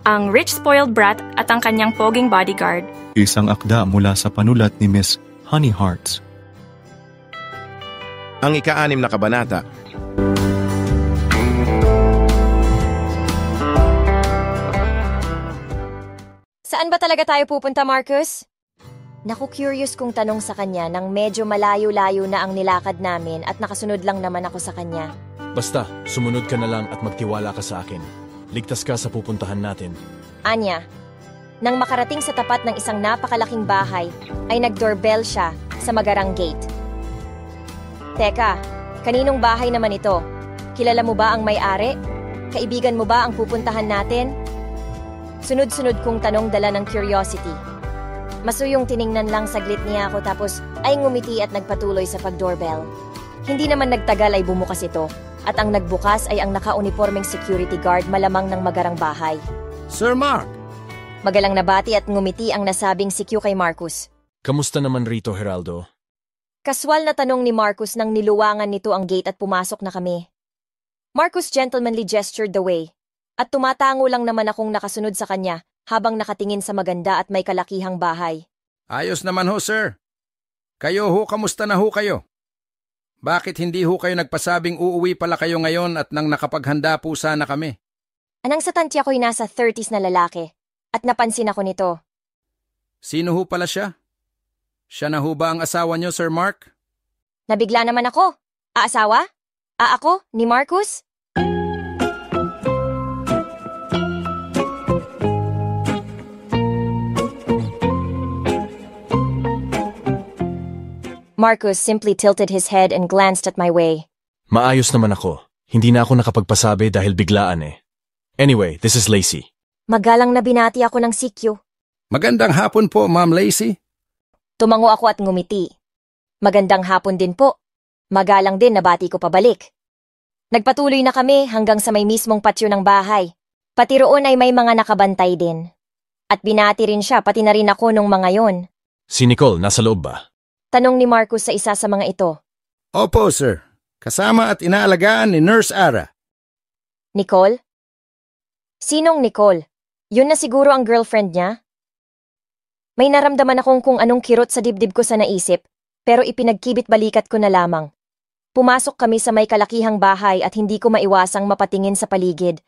ang rich spoiled brat at ang kanyang poging bodyguard. Isang akda mula sa panulat ni Miss Honey Hearts. Ang ika-6 na kabanata. Saan ba talaga tayo pupunta, Marcus? Naku, curious kong tanong sa kanya nang medyo malayo-layo na ang nilakad namin at nakasunod lang naman ako sa kanya. Basta, sumunod ka na lang at magtiwala ka sa akin. Ligtas ka sa pupuntahan natin. Anya, nang makarating sa tapat ng isang napakalaking bahay, ay nag-doorbell siya sa magarang gate. Teka, kaninong bahay naman ito? Kilala mo ba ang may-ari? Kaibigan mo ba ang pupuntahan natin? Sunod-sunod kong tanong dala ng curiosity. Masuyong tiningnan lang saglit niya ako tapos ay ngumiti at nagpatuloy sa pag-doorbell. Hindi naman nagtagal ay bumukas ito. At ang nagbukas ay ang naka-uniformeng security guard malamang ng magarang bahay. Sir Mark! Magalang nabati at ngumiti ang nasabing si Q kay Marcus. Kamusta naman rito, Geraldo? Kaswal na tanong ni Marcus nang niluwangan nito ang gate at pumasok na kami. Marcus gentlemanly gestured the way. At tumatango lang naman akong nakasunod sa kanya habang nakatingin sa maganda at may kalakihang bahay. Ayos naman ho, sir. Kayo ho, kamusta na ho kayo? Bakit hindi ho kayo nagpasabing uuwi pala kayo ngayon at nang nakapaghanda po sana kami? Anang sa tantya ko'y nasa 30s na lalaki at napansin ako nito. Sino ho pala siya? Siya na ho ba ang asawa niyo, Sir Mark? Nabigla naman ako. Aasawa? Ako? Ni Marcus? Marcus simply tilted his head and glanced at my way. Maayos naman ako. Hindi na ako nakapagpasabi dahil biglaan eh. Anyway, this is Lacey. Magalang na binati ako ng sikyo. Magandang hapon po, Ma'am Lacey. Tumango ako at ngumiti. Magandang hapon din po. Magalang din nabati ko pabalik. Nagpatuloy na kami hanggang sa may mismong patio ng bahay. Pati roon ay may mga nakabantay din. At binati rin siya pati na rin ako nung mga yon. Si Nicole, nasa loob ba? Tanong ni Marcus sa isa sa mga ito. Opo, sir. Kasama at inaalagaan ni Nurse Ara. Nicole? Sinong Nicole? Yun na siguro ang girlfriend niya? May naramdaman akong kung anong kirot sa dibdib ko sa naisip, pero ipinagkibit balikat ko na lamang. Pumasok kami sa may kalakihang bahay at hindi ko maiwasang mapatingin sa paligid.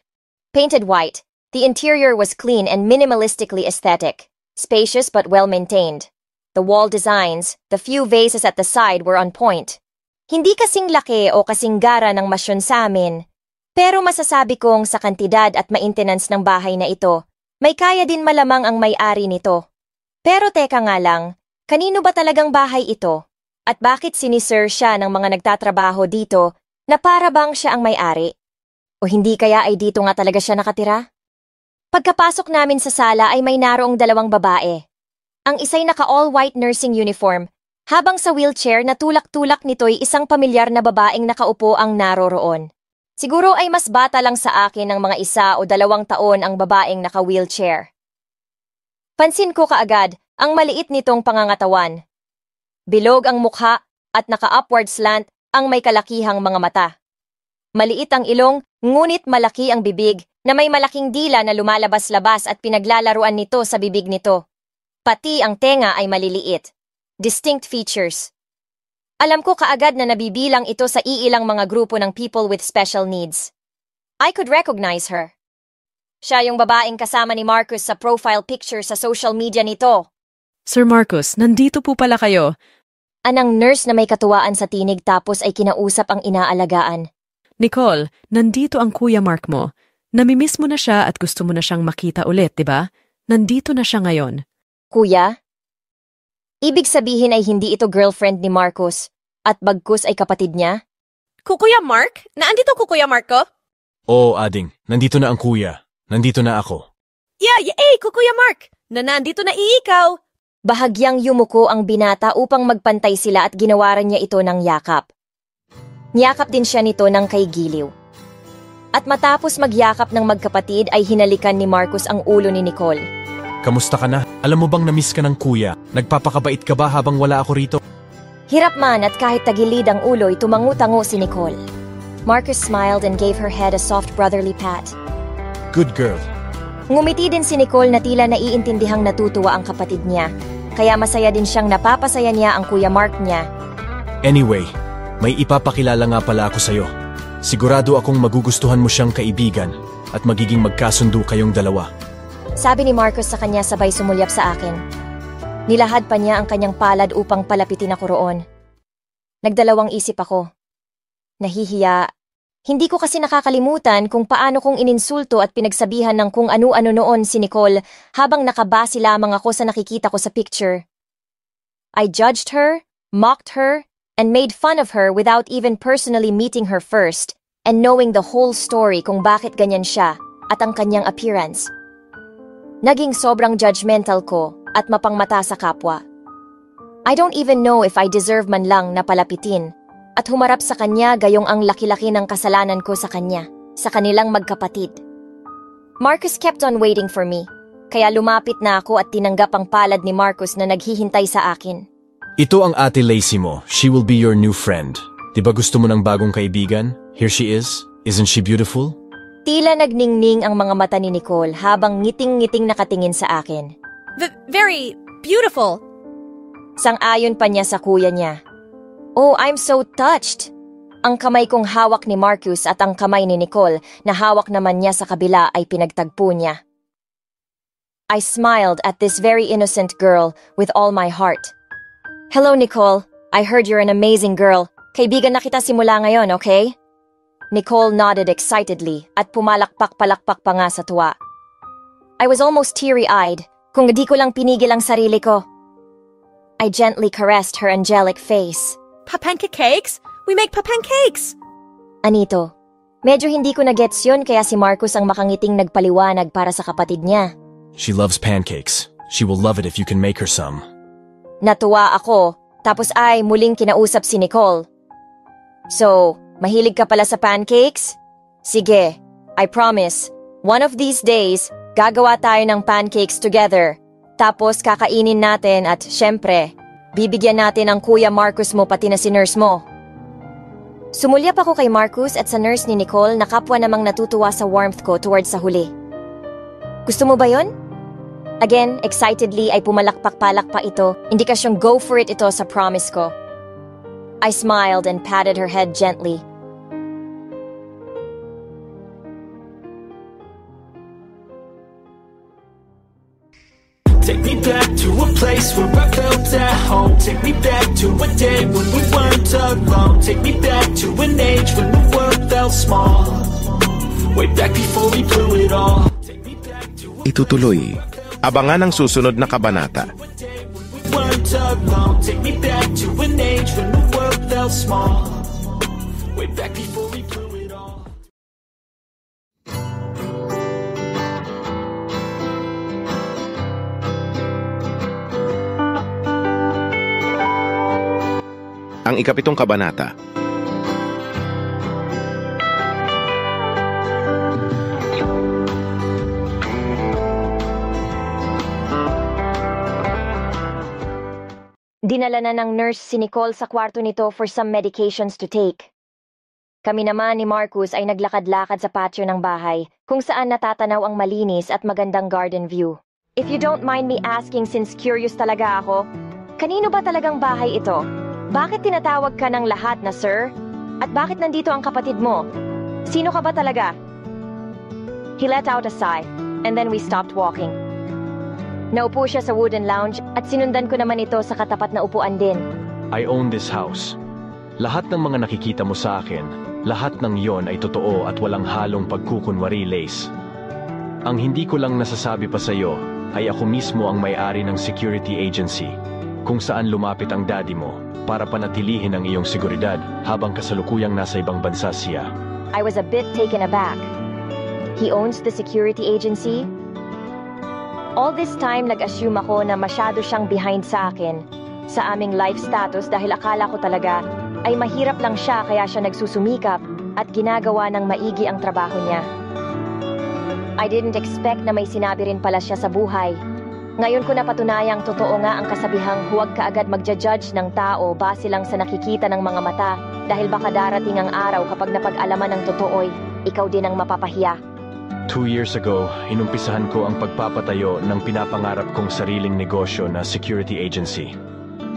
Painted white, the interior was clean and minimalistically aesthetic, spacious but well-maintained. The wall designs, the few vases at the side were on point. Hindi kasing laki o kasing gara ng masyon sa amin, pero masasabi kong sa kantidad at maintenance ng bahay na ito, may kaya din malamang ang may-ari nito. Pero teka nga lang, kanino ba talagang bahay ito? At bakit sinisir siya ng mga nagtatrabaho dito na para bang siya ang may-ari? O hindi kaya ay dito nga talaga siya nakatira? Pagkapasok namin sa sala ay may naroong dalawang babae. Ang isa'y naka-all-white nursing uniform, habang sa wheelchair na tulak-tulak nito'y isang pamilyar na babaeng nakaupo ang naroroon. Siguro ay mas bata lang sa akin ng mga 1 o 2 taon ang babaeng naka-wheelchair. Pansin ko kaagad ang maliit nitong pangangatawan. Bilog ang mukha at naka-upward slant ang may kalakihang mga mata. Maliit ang ilong, ngunit malaki ang bibig na may malaking dila na lumalabas-labas at pinaglalaruan nito sa bibig nito. Pati ang tenga ay maliliit. Distinct features. Alam ko kaagad na nabibilang ito sa iilang mga grupo ng people with special needs. I could recognize her. Siya yung babaeng kasama ni Marcus sa profile picture sa social media nito. Sir Marcus, nandito po pala kayo. Anang nurse na may katuwaan sa tinig tapos ay kinausap ang inaalagaan. Nicole, nandito ang Kuya Mark mo. Namimiss mo na siya at gusto mo na siyang makita ulit, di ba? Nandito na siya ngayon. Kuya? Ibig sabihin ay hindi ito girlfriend ni Marcus at bagkus ay kapatid niya? Kuya Mark? Naandito Kuya Mark ko? Oo, Ading. Nandito na ang kuya. Nandito na ako. Kuya Mark! Nandito na ikaw! Bahagyang yumuko ang binata upang magpantay sila at ginawaran niya ito ng yakap. Niyakap din siya nito ng kay giliw. At matapos magyakap ng magkapatid ay hinalikan ni Marcus ang ulo ni Nicole. Kamusta ka na? Alam mo bang na-miss ka ng kuya? Nagpapakabait ka ba habang wala ako rito? Hirap man at kahit tagilid ang ulo'y tumangu-tango si Nicole. Marcus smiled and gave her head a soft brotherly pat. Good girl. Ngumiti din si Nicole na tila naiintindihang natutuwa ang kapatid niya. Kaya masaya din siyang napapasaya niya ang Kuya Mark niya. Anyway, may ipapakilala nga pala ako sa'yo. Sigurado akong magugustuhan mo siyang kaibigan at magiging magkasundo kayong dalawa. Sabi ni Marcus sa kanya sabay sumulyap sa akin. Nilahad pa niya ang kanyang palad upang palapitin ako roon. Nagdalawang isip ako. Nahihiya. Hindi ko kasi nakakalimutan kung paano kong ininsulto at pinagsabihan ng kung ano-ano noon si Nicole habang nakabase lamang ako sa nakikita ko sa picture. I judged her, mocked her, and made fun of her without even personally meeting her first and knowing the whole story kung bakit ganyan siya at ang kanyang appearance. Naging sobrang judgmental ko at mapangmata sa kapwa. I don't even know if I deserve man lang na palapitin at humarap sa kanya gayong ang laki-laki ng kasalanan ko sa kanya, sa kanilang magkapatid. Marcus kept on waiting for me, kaya lumapit na ako at tinanggap ang palad ni Marcus na naghihintay sa akin. Ito ang ate Lacey mo. She will be your new friend. Di ba gusto mo ng bagong kaibigan? Here she is. Isn't she beautiful? Tila nagningning ang mga mata ni Nicole habang ngiting-ngiting nakatingin sa akin. Very beautiful. Sang-ayon pa niya sa kuya niya. Oh, I'm so touched! Ang kamay kong hawak ni Marcus at ang kamay ni Nicole na hawak naman niya sa kabila ay pinagtagpo niya. I smiled at this very innocent girl with all my heart. Hello, Nicole. I heard you're an amazing girl. Kaibigan na kita simula ngayon, okay? Nicole nodded excitedly at pumalakpak-palakpak pa nga sa tuwa. I was almost teary-eyed kung di ko lang pinigil ang sarili ko. I gently caressed her angelic face. Pancakes? We make pancakes! Anito, medyo hindi ko na-gets yun kaya si Marcus ang makangiting nagpaliwanag para sa kapatid niya. She loves pancakes. She will love it if you can make her some. Natuwa ako, tapos ay muling kinausap si Nicole. So, mahilig ka pala sa pancakes? Sige, I promise, one of these days, gagawa tayo ng pancakes together. Tapos kakainin natin at syempre, bibigyan natin ang Kuya Marcus mo pati na si nurse mo. Sumulyap ako kay Marcus at sa nurse ni Nicole na kapwa namang natutuwa sa warmth ko towards sa huli. Gusto mo ba yon? Again, excitedly ay pumalakpak-palakpak ito. Indikasyong go for it ito sa promise ko. I smiled and patted her head gently. Take me back to a place where I felt at home. Take me back to a day when we weren't alone. Take me back to an age when the world felt small. Way back before we blew it all. Take me back to a Itutuloy. Abangan ang susunod na kabanata. day when we weren't alone. Take me back to an age when the world felt small. Way back before we blew it all. Ang ikapitong kabanata. Dinala na ng nurse si Nicole sa kwarto nito for some medications to take. Kami naman ni Marcus ay naglakad-lakad sa patio ng bahay kung saan natatanaw ang malinis at magandang garden view. If you don't mind me asking since curious talaga ako, kanino ba talagang bahay ito? Bakit tinatawag ka ng lahat na sir? At bakit nandito ang kapatid mo? Sino ka ba talaga? He let out a sigh, and then we stopped walking. Naupo siya sa wooden lounge at sinundan ko naman ito sa katapat na upuan din. I own this house. Lahat ng mga nakikita mo sa akin, lahat ng yon ay totoo at walang halong pagkukunwari, Lace. Ang hindi ko lang nasasabi pa sa'yo ay ako mismo ang may-ari ng security agency kung saan lumapit ang daddy mo para panatilihin ang iyong seguridad habang kasalukuyang nasa ibang bansa siya. I was a bit taken aback. He owns the security agency? All this time, nag-assume ako na masyado siyang behind sa akin, sa aming life status dahil akala ko talaga ay mahirap lang siya kaya siya nagsusumikap at ginagawa ng maigi ang trabaho niya. I didn't expect na may sinabi rin pala siya sa buhay. Ngayon ko napatunayang totoo nga ang kasabihang huwag ka agad magja-judge ng tao base lang sa nakikita ng mga mata dahil baka darating ang araw kapag napag-alaman ng totoo'y ikaw din ang mapapahiya. 2 years ago, inumpisahan ko ang pagpapatayo ng pinapangarap kong sariling negosyo na security agency,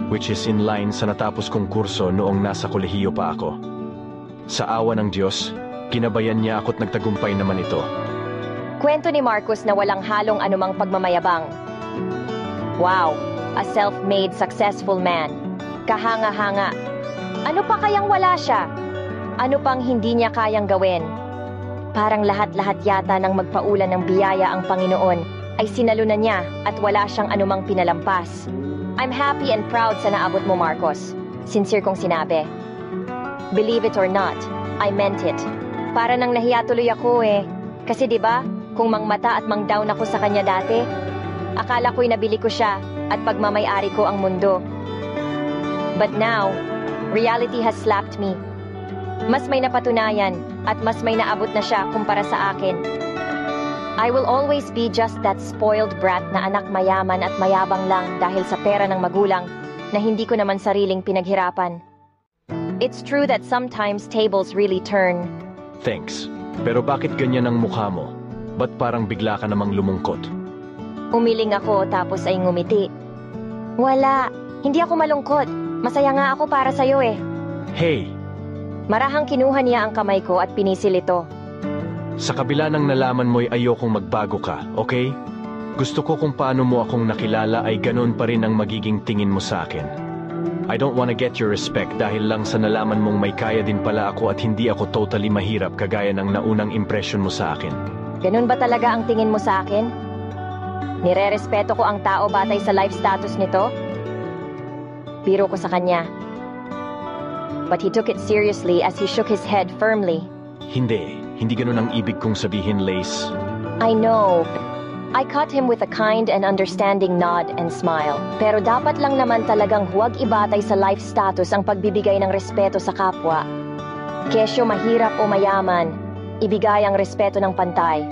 which is in line sa natapos kong kurso noong nasa kolehiyo pa ako. Sa awa ng Diyos, ginabayan niya ako't nagtagumpay naman ito. Kwento ni Marcus na walang halong anumang pagmamayabang. Wow, a self-made successful man. Kahanga-hanga. Ano pa kayang wala siya? Ano pang hindi niya kayang gawin? Parang lahat-lahat yata ng magpaulan ng biyaya ang Panginoon ay sinalunan niya at wala siyang anumang pinalampas. I'm happy and proud sa naabot mo, Marcos. Sincere kong sinabi. Believe it or not, I meant it. Para nang nahiya tuloy ako eh. Kasi 'di ba, kung mangmata at mang-down ako sa kanya dati, akala ko'y nabili ko siya at pagmamay-ari ko ang mundo. But now, reality has slapped me. Mas may napatunayan at mas may naabot na siya kumpara sa akin. I will always be just that spoiled brat na anak mayaman at mayabang lang dahil sa pera ng magulang na hindi ko naman sariling pinaghirapan. It's true that sometimes tables really turn. Thanks. Pero bakit ganyan ang mukha mo? Ba't parang bigla ka namang lumungkot? Umiling ako tapos ay ngumiti. Wala, hindi ako malungkot. Masaya nga ako para sa'yo eh. Hey! Marahang kinuha niya ang kamay ko at pinisil ito. Sa kabila ng nalaman mo'y ayokong magbago ka, okay? Gusto ko kung paano mo akong nakilala ay ganun pa rin ang magiging tingin mo sa akin. I don't wanna get your respect dahil lang sa nalaman mong may kaya din pala ako at hindi ako totally mahirap kagaya ng naunang impression mo sa akin. Ganun ba talaga ang tingin mo sa akin? Nire-respeto ko ang tao batay sa life status nito? Biro ko sa kanya. But he took it seriously as he shook his head firmly. Hindi ganun ang ibig kong sabihin, Lace. I know. I caught him with a kind and understanding nod and smile. Pero dapat lang naman talagang huwag ibatay sa life status ang pagbibigay ng respeto sa kapwa. Kesyo mahirap o mayaman, ibigay ang respeto ng pantay.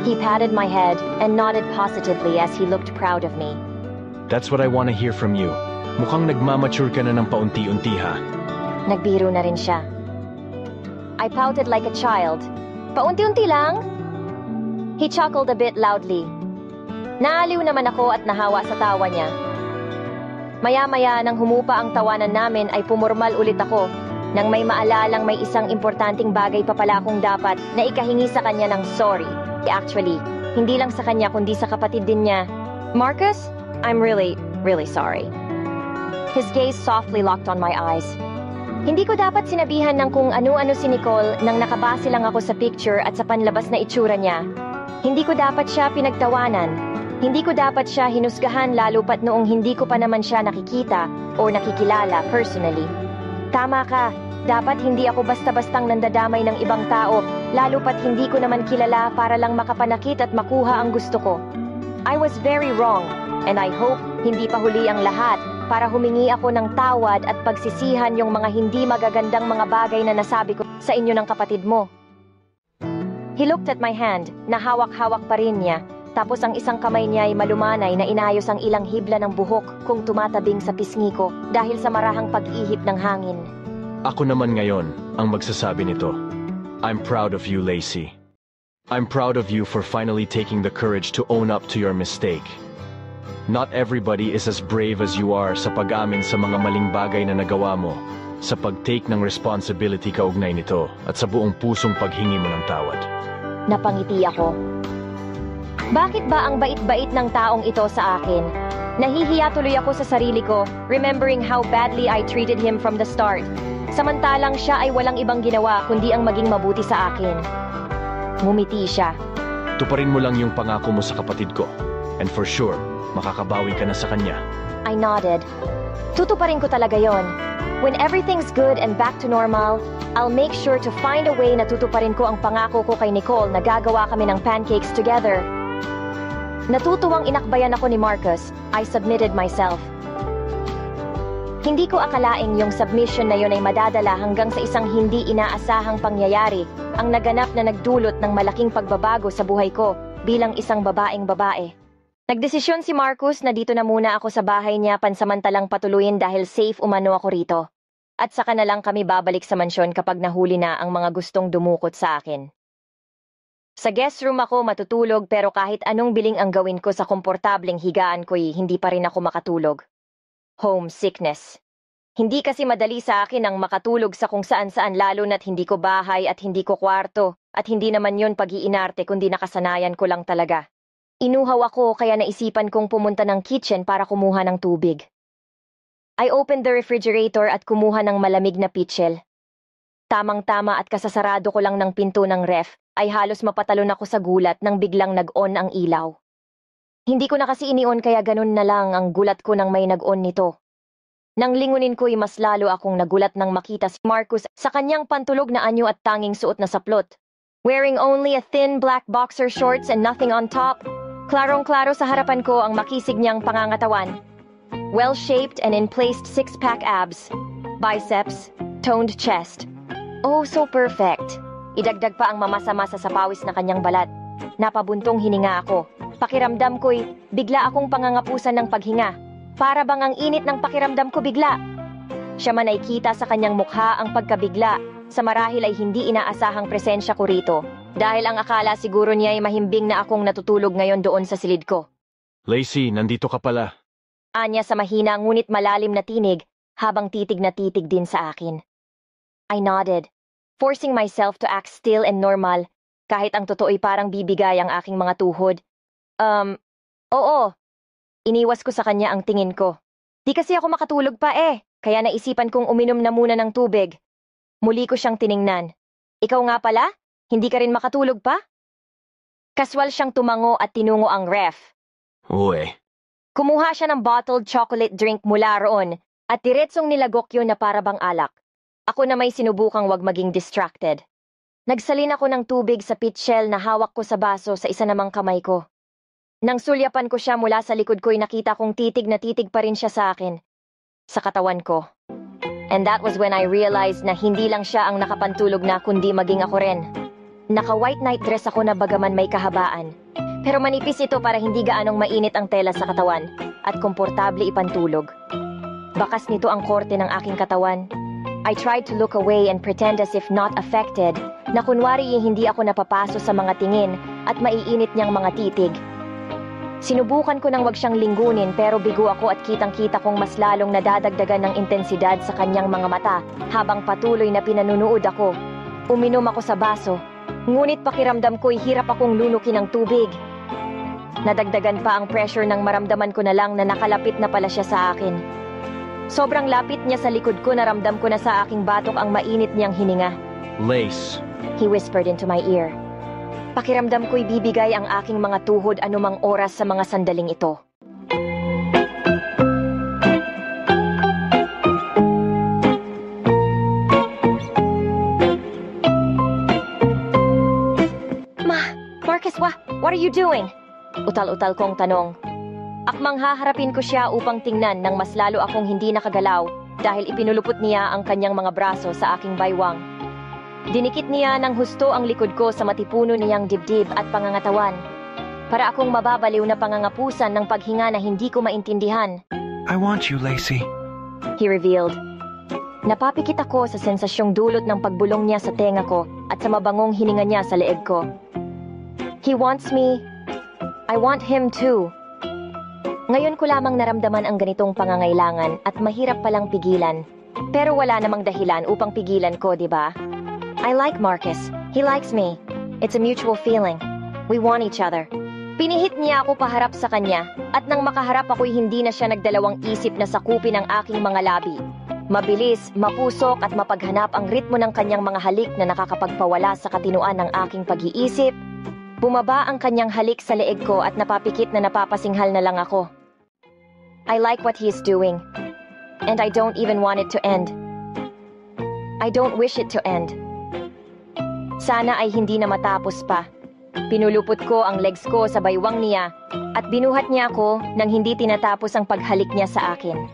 He patted my head and nodded positively as he looked proud of me. That's what I wanna hear from you. Mukhang nagmamature ka na ng paunti-unti ha. Nagbiro na rin siya. I pouted like a child. Paunti-unti lang? He chuckled a bit loudly. Naaliw naman ako at nahawa sa tawa niya. Maya-maya nang humupa ang tawanan namin ay pumormal ulit ako nang may maalalang may isang importanteng bagay pa pala akong dapat na ikahingi sa kanya ng sorry. Actually, hindi lang sa kanya kundi sa kapatid din niya. Marcus, I'm really sorry. His gaze softly locked on my eyes. Hindi ko dapat sinabihan ng kung ano-ano si Nicole nang nakabase lang ako sa picture at sa panlabas na itsura niya. Hindi ko dapat siya pinagtawanan. Hindi ko dapat siya hinusgahan lalo pat noong hindi ko pa naman siya nakikita o nakikilala personally. Tama ka. Dapat hindi ako basta-bastang nandadamay ng ibang tao, lalo pat hindi ko naman kilala para lang makapanakit at makuha ang gusto ko. I was very wrong, and I hope hindi pa huli ang lahat para humingi ako ng tawad at pagsisihan yung mga hindi magagandang mga bagay na nasabi ko sa inyo ng kapatid mo. He looked at my hand, na hawak-hawak pa rin niya, tapos ang isang kamay niya ay malumanay na inayos ang ilang hibla ng buhok kung tumatabing sa pisngi ko dahil sa marahang pag-ihip ng hangin. Ako naman ngayon ang magsasabi nito. I'm proud of you, Lacey. I'm proud of you for finally taking the courage to own up to your mistake. Not everybody is as brave as you are sa pag-amin sa mga maling bagay na nagawa mo, sa pag-take ng responsibility kaugnay nito, at sa buong pusong paghingi mo ng tawad. Napangiti ako. Bakit ba ang bait-bait ng taong ito sa akin? Nahihiya tuloy ako sa sarili ko, remembering how badly I treated him from the start. Samantalang siya ay walang ibang ginawa kundi ang maging mabuti sa akin. Ngumiti siya. Tuparin mo lang yung pangako mo sa kapatid ko. And for sure, makakabawi ka na sa kanya. I nodded. Tutuparin ko talaga yon. When everything's good and back to normal, I'll make sure to find a way na tutuparin ko ang pangako ko kay Nicole na gagawa kami ng pancakes together. Natutuwang inakbayan ako ni Marcus, I submitted myself. Hindi ko akalaing yung submission na yun ay madadala hanggang sa isang hindi inaasahang pangyayari, ang naganap na nagdulot ng malaking pagbabago sa buhay ko bilang isang babaeng babae. Nagdesisyon si Marcus na dito na muna ako sa bahay niya pansamantalang patuluyin dahil safe umano ako rito. At saka na lang kami babalik sa mansyon kapag nahuli na ang mga gustong dumukot sa akin. Sa guest room ako matutulog pero kahit anong biling ang gawin ko sa komportableng higaan ko'y hindi pa rin ako makatulog. Homesickness. Hindi kasi madali sa akin ang makatulog sa kung saan-saan lalo na't hindi ko bahay at hindi ko kwarto at hindi naman yon pag-iinarte kundi nakasanayan ko lang talaga. Inuhaw ako kaya naisipan kong pumunta ng kitchen para kumuha ng tubig. I opened the refrigerator at kumuha ng malamig na pitchel. Tamang-tama at kasasarado ko lang ng pinto ng ref ay halos mapatalon ako sa gulat nang biglang nag-on ang ilaw. Hindi ko na kasi ini-on kaya ganun na lang ang gulat ko nang may nag-on nito. Nang lingunin ko'y mas lalo akong nagulat nang makita si Marcus sa kanyang pantulog na anyo at tanging suot na saplot. Wearing only a thin black boxer shorts and nothing on top, klarong-klaro sa harapan ko ang makisig niyang pangangatawan. Well-shaped and in-placed six-pack abs, biceps, toned chest. Oh, so perfect. Idagdag pa ang mamasa-masa sa pawis na kanyang balat. Napabuntong hininga ako. Pakiramdam ko'y bigla akong pangangapusan ng paghinga. Para bang ang init ng pakiramdam ko bigla. Siya man ay kita sa kanyang mukha ang pagkabigla, sa marahil ay hindi inaasahang presensya ko rito. Dahil ang akala siguro niya ay mahimbing na akong natutulog ngayon doon sa silid ko. Lacey, nandito ka pala. Anya sa mahina ngunit malalim na tinig, habang titig na titig din sa akin. I nodded, forcing myself to act still and normal, kahit ang totoo'y parang bibigay ang aking mga tuhod. Oo. Iniwas ko sa kanya ang tingin ko. Di kasi ako makatulog pa kaya naisipan kong uminom na muna ng tubig. Muli ko siyang tiningnan. Ikaw nga pala? Hindi ka rin makatulog pa? Kaswal siyang tumango at tinungo ang ref. Uwe. Kumuha siya ng bottled chocolate drink mula roon at diretsong nilagok yun na para bang alak. Ako na may sinubukang wag maging distracted. Nagsalin ako ng tubig sa pitchel na hawak ko sa baso sa isa namang kamay ko. Nang sulyapan ko siya mula sa likod ko'y nakita kong titig na titig pa rin siya sa akin. Sa katawan ko. And that was when I realized na hindi lang siya ang nakapantulog na kundi maging ako rin. Naka-white night dress ako na bagaman may kahabaan. Pero manipis ito para hindi gaanong mainit ang tela sa katawan at komportable ipantulog. Bakas nito ang korte ng aking katawan. I tried to look away and pretend as if not affected na kunwari hindi ako napapaso sa mga tingin at maiinit niyang mga titig. Sinubukan ko nang wag siyang linggunin pero bigo ako at kitang-kita kong mas lalong nadadagdagan ng intensidad sa kanyang mga mata habang patuloy na pinanunood ako. Uminom ako sa baso, ngunit pakiramdam ko'y hirap akong lunukin ng tubig. Nadagdagan pa ang pressure nang maramdaman ko na lang na nakalapit na pala siya sa akin. Sobrang lapit niya sa likod ko, naramdam ko na sa aking batok ang mainit niyang hininga. Lace. He whispered into my ear. Pakiramdam ko'y bibigay ang aking mga tuhod anumang oras sa mga sandaling ito. Marcus, what are you doing? Utal-utal kong tanong. Akmang haharapin ko siya upang tingnan nang mas lalo akong hindi nakagalaw dahil ipinulupot niya ang kanyang mga braso sa aking baywang. Dinikit niya ng husto ang likod ko sa matipuno niyang dibdib at pangangatawan. Para akong mababaliw na pangangapusan ng paghinga na hindi ko maintindihan. I want you, Lacey. He revealed. Napapikit ako sa sensasyong dulot ng pagbulong niya sa tenga ko at sa mabangong hininga niya sa leeg ko. He wants me. I want him too. Ngayon ko lamang naramdaman ang ganitong pangangailangan at mahirap palang pigilan. Pero wala namang dahilan upang pigilan ko, di ba? I like Marcus. He likes me. It's a mutual feeling. We want each other. Pinihit niya ako paharap sa kanya at nang makaharap ako'y hindi na siya nagdalawang isip na sakupin ang aking mga labi. Mabilis, mapusok at mapaghanap ang ritmo ng kanyang mga halik na nakakapagpawala sa katinuan ng aking pag-iisip. Bumaba ang kanyang halik sa leeg ko at napapikit na napapasinghal na lang ako. I like what he's doing. And I don't even want it to end. I don't wish it to end. Sana ay hindi na matapos pa. Pinulupot ko ang legs ko sa baywang niya at binuhat niya ako nang hindi tinatapos ang paghalik niya sa akin.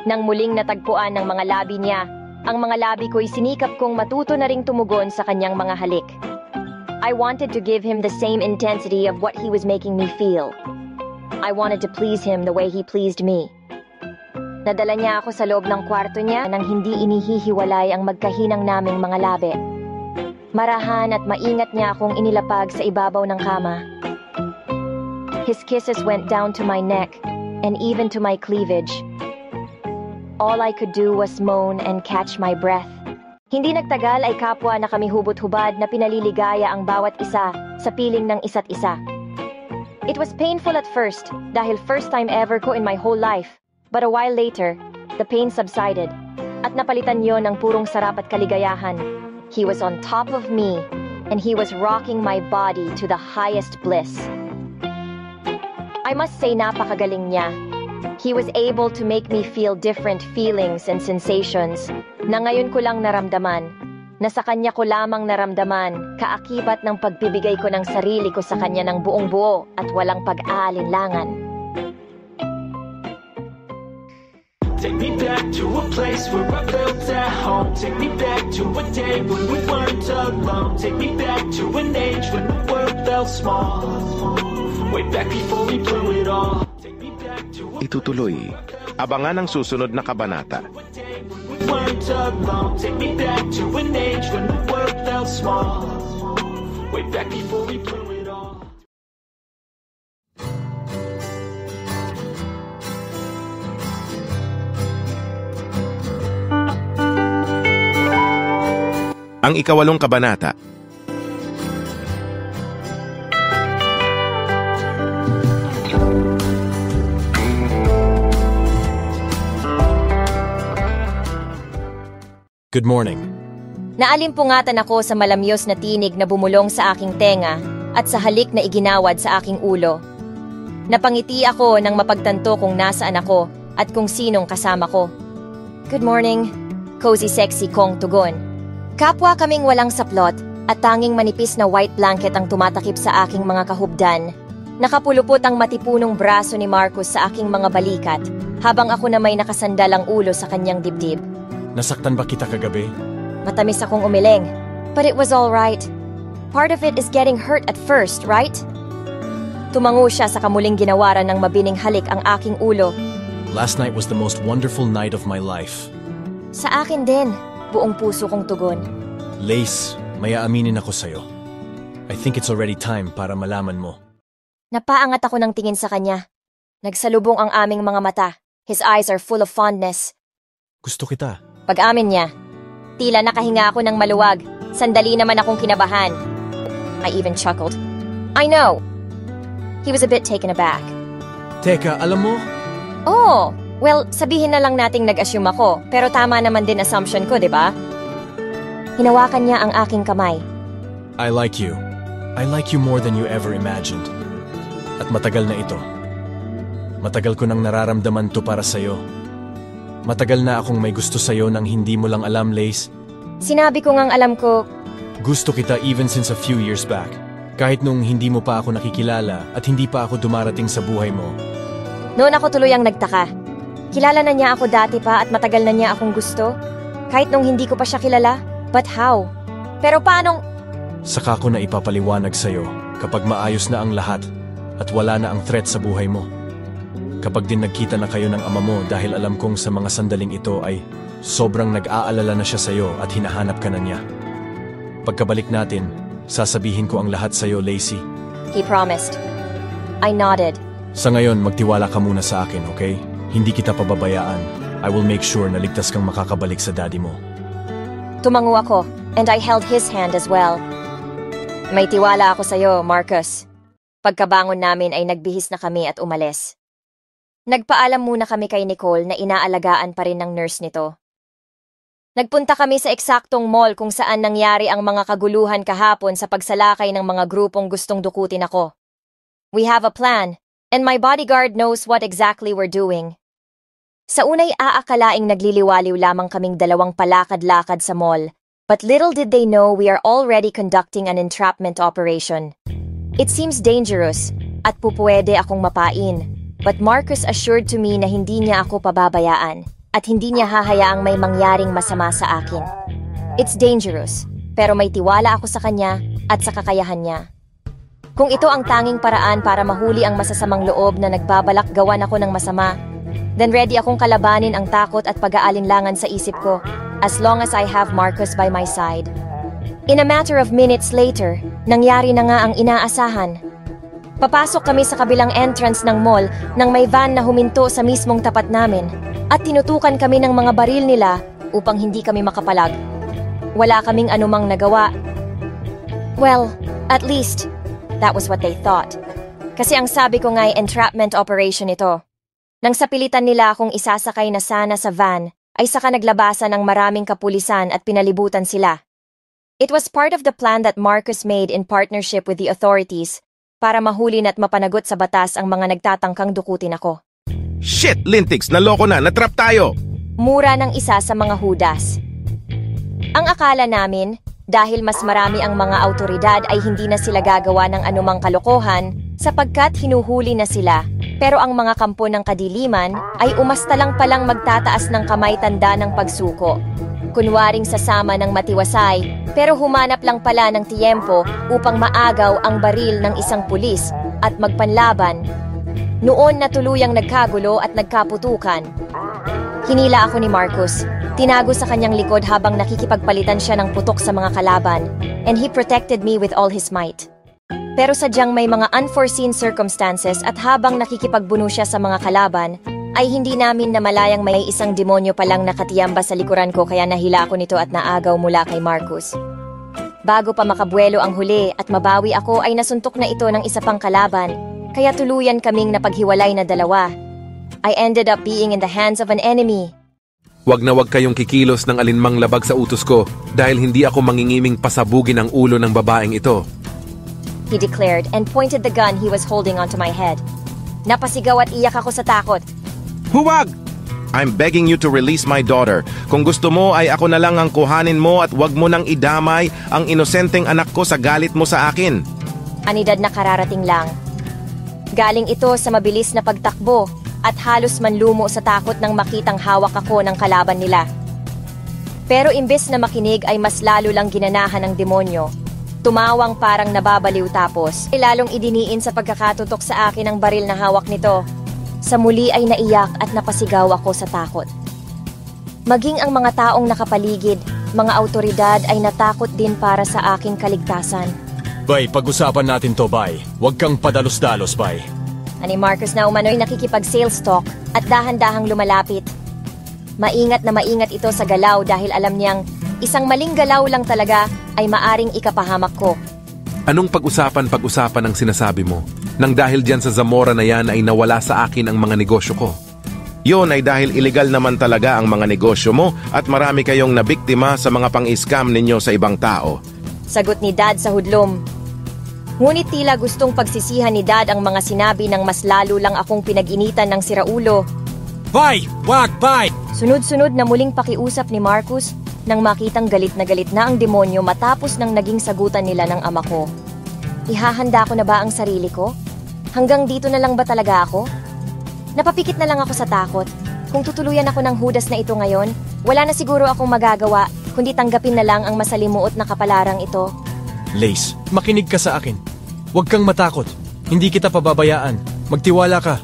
Nang muling natagpuan ng mga labi niya, ang mga labi ko'y sinikap kong matuto na ring tumugon sa kanyang mga halik. I wanted to give him the same intensity of what he was making me feel. I wanted to please him the way he pleased me. Nadala niya ako sa loob ng kwarto niya nang hindi inihihiwalay ang magkahinang naming mga labi. Marahan at maingat niya akong inilapag sa ibabaw ng kama. His kisses went down to my neck and even to my cleavage. All I could do was moan and catch my breath. Hindi nagtagal ay kapwa na kami hubot-hubad na pinaliligaya ang bawat isa sa piling ng isa't isa. It was painful at first dahil first time ever ko in my whole life. But a while later, the pain subsided at napalitan yon ng purong sarap at kaligayahan. He was on top of me and he was rocking my body to the highest bliss. I must say napakagaling niya. He was able to make me feel different feelings and sensations na ngayon ko lang naramdaman, na sa kanya ko lamang naramdaman, kaakibat ng pagbibigay ko ng sarili ko sa kanya ng buong buo at walang pag-aalinlangan. Take me back to a place where I felt at home. Take me back to a day when we weren't alone. Take me back to an age when the world felt small. Way back before we blew it all. Take me back to a Itutuloy. Abangan ang susunod na kabanata. we weren't alone. Take me back to an age when the world felt small. Way back before we blew it all. Ang ikawalong kabanata. Good morning. Naalimpungatan ako sa malamyos na tinig na bumulong sa aking tenga at sa halik na iginawad sa aking ulo. Napangiti ako nang mapagtanto kung nasaan ako at kung sinong kasama ko. Good morning, cozy sexy kong tugon. Kapwa kaming walang saplot at tanging manipis na white blanket ang tumatakip sa aking mga kahubdan. Nakapulupot ang matipunong braso ni Marcus sa aking mga balikat habang ako na may nakasandalang ulo sa kanyang dibdib. Nasaktan ba kita kagabi? Matamis akong umiling, but it was all right. Part of it is getting hurt at first, right? Tumango siya sa kamuling ginawaran ng mabining halik ang aking ulo. Last night was the most wonderful night of my life. Sa akin din, buong puso kong tugon. Lace, may aaminin ako sa'yo. I think it's already time para malaman mo. Napaangat ako ng tingin sa kanya. Nagsalubong ang aming mga mata. His eyes are full of fondness. Gusto kita. Pag-amin niya, tila nakahinga ako ng maluwag. Sandali naman akong kinabahan. I even chuckled. I know. He was a bit taken aback. Teka, alam mo? Oh, well, sabihin na lang nating nag-assume ako, pero tama naman din assumption ko, di ba? Hinawakan niya ang aking kamay. I like you. I like you more than you ever imagined. At matagal na ito. Matagal ko nang nararamdaman to para sa'yo. Matagal na akong may gusto sa'yo nang hindi mo lang alam, Lace. Sinabi ko ngang alam ko. Gusto kita even since a few years back. Kahit nung hindi mo pa ako nakikilala at hindi pa ako dumarating sa buhay mo. Noon ako tuluyang nagtaka. Kilala na niya ako dati pa at matagal na niya akong gusto. Kahit nung hindi ko pa siya kilala. But how? Pero paanong... Saka ko na ipapaliwanag sa'yo kapag maayos na ang lahat at wala na ang threat sa buhay mo. Kapag din nagkita na kayo ng ama mo dahil alam kong sa mga sandaling ito ay sobrang nag-aalala na siya sa'yo at hinahanap ka na niya. Pagkabalik natin, sasabihin ko ang lahat sa'yo, Lacey. He promised. I nodded. Sa ngayon, magtiwala ka muna sa akin, okay? Hindi kita pababayaan. I will make sure na ligtas kang makakabalik sa daddy mo. Tumango ako, and I held his hand as well. May tiwala ako sa'yo, Marcus. Pagkabangon namin ay nagbihis na kami at umalis. Nagpaalam muna kami kay Nicole na inaalagaan pa rin ng nurse nito. Nagpunta kami sa eksaktong mall kung saan nangyari ang mga kaguluhan kahapon sa pagsalakay ng mga grupong gustong dukutin ako. We have a plan, and my bodyguard knows what exactly we're doing. Sa unay aakalaing nagliliwaliw lamang kaming dalawang palakad-lakad sa mall, but little did they know we are already conducting an entrapment operation. It seems dangerous, at pupwede akong mapain. But Marcus assured to me na hindi niya ako pababayaan at hindi niya hahayaang may mangyaring masama sa akin. It's dangerous, pero may tiwala ako sa kanya at sa kakayahan niya. Kung ito ang tanging paraan para mahuli ang masasamang loob na nagbabalak gawan ako ng masama, then ready akong kalabanin ang takot at pag-aalinlangan sa isip ko as long as I have Marcus by my side. In a matter of minutes later, nangyari na nga ang inaasahan. Papasok kami sa kabilang entrance ng mall nang may van na huminto sa mismong tapat namin at tinutukan kami ng mga baril nila upang hindi kami makapalag. Wala kaming anumang nagawa. Well, at least, that was what they thought. Kasi ang sabi ko nga'y entrapment operation ito. Nang sapilitan nila akong isasakay na sana sa van, ay saka naglabasan ng maraming kapulisan at pinalibutan sila. It was part of the plan that Marcus made in partnership with the authorities para mahulin at mapanagot sa batas ang mga nagtatangkang dukutin ako. Shit, Lintix, naloko na, natrap tayo! Mura ng isa sa mga hudas. Ang akala namin, dahil mas marami ang mga autoridad ay hindi na sila gagawa ng anumang kalokohan sapagkat hinuhuli na sila. Pero ang mga kampo ng kadiliman ay umastalang palang magtataas ng kamay tanda ng pagsuko. Kunwaring sasama ng matiwasay, pero humanap lang pala ng tiyempo upang maagaw ang baril ng isang pulis at magpanlaban. Noon na tuluyang nagkagulo at nagkaputukan. Hinila ako ni Marcus. Tinago sa kanyang likod habang nakikipagpalitan siya ng putok sa mga kalaban, and he protected me with all his might. Pero sadyang may mga unforeseen circumstances at habang nakikipagbuno siya sa mga kalaban, ay hindi namin namalayang may isang demonyo palang nakatiyamba sa likuran ko kaya nahila ako nito at naagaw mula kay Marcus. Bago pa makabuelo ang huli at mabawi ako ay nasuntok na ito ng isa pang kalaban, kaya tuluyan kaming napaghiwalay na dalawa. I ended up being in the hands of an enemy. Wag na wag kayong kikilos ng alinmang labag sa utos ko dahil hindi ako mangingiming pasabugin ang ulo ng babaeng ito. He declared and pointed the gun he was holding onto my head. Napasigaw at iyak ako sa takot. Huwag! I'm begging you to release my daughter. Kung gusto mo ay ako na lang ang kuhanin mo at wag mo nang idamay ang inosenteng anak ko sa galit mo sa akin. Anidad na kararating lang. Galing ito sa mabilis na pagtakbo at halos manlumo sa takot nang makitang hawak ako ng kalaban nila. Pero imbes na makinig ay mas lalo lang ginanahan ng demonyo. Tumawang parang nababaliw tapos lalong idiniin sa pagkakatutok sa akin ang baril na hawak nito. Sa muli ay naiyak at napasigaw ako sa takot. Maging ang mga taong nakapaligid, mga autoridad ay natakot din para sa aking kaligtasan. Bay, pag-usapan natin to, Bay. Huwag kang padalos-dalos, Bay. Ani Marcus na umano'y nakikipag-sales talk at dahan-dahang lumalapit. Maingat na maingat ito sa galaw dahil alam niyang isang maling galaw lang talaga ay maaring ikapahamak ko. Anong pag-usapan ang sinasabi mo? Nang dahil dyan sa Zamora na yan ay nawala sa akin ang mga negosyo ko. Yon ay dahil illegal naman talaga ang mga negosyo mo at marami kayong nabiktima sa mga pang-scam ninyo sa ibang tao. Sagot ni Dad sa hudlom. Ngunit tila gustong pagsisihan ni Dad ang mga sinabi nang mas lalo lang akong pinag-initan ng siraulo. Bay! Wag, bay! Sunod-sunod na muling pakiusap ni Marcus nang makitang galit na ang demonyo matapos nang naging sagutan nila ng ama ko. Ihahanda ko na ba ang sarili ko? Hanggang dito na lang ba talaga ako? Napapikit na lang ako sa takot. Kung tutuluyan ako ng hudas na ito ngayon, wala na siguro akong magagawa kundi tanggapin na lang ang masalimuot na kapalarang ito. Lace, makinig ka sa akin. Huwag kang matakot. Hindi kita pababayaan. Magtiwala ka.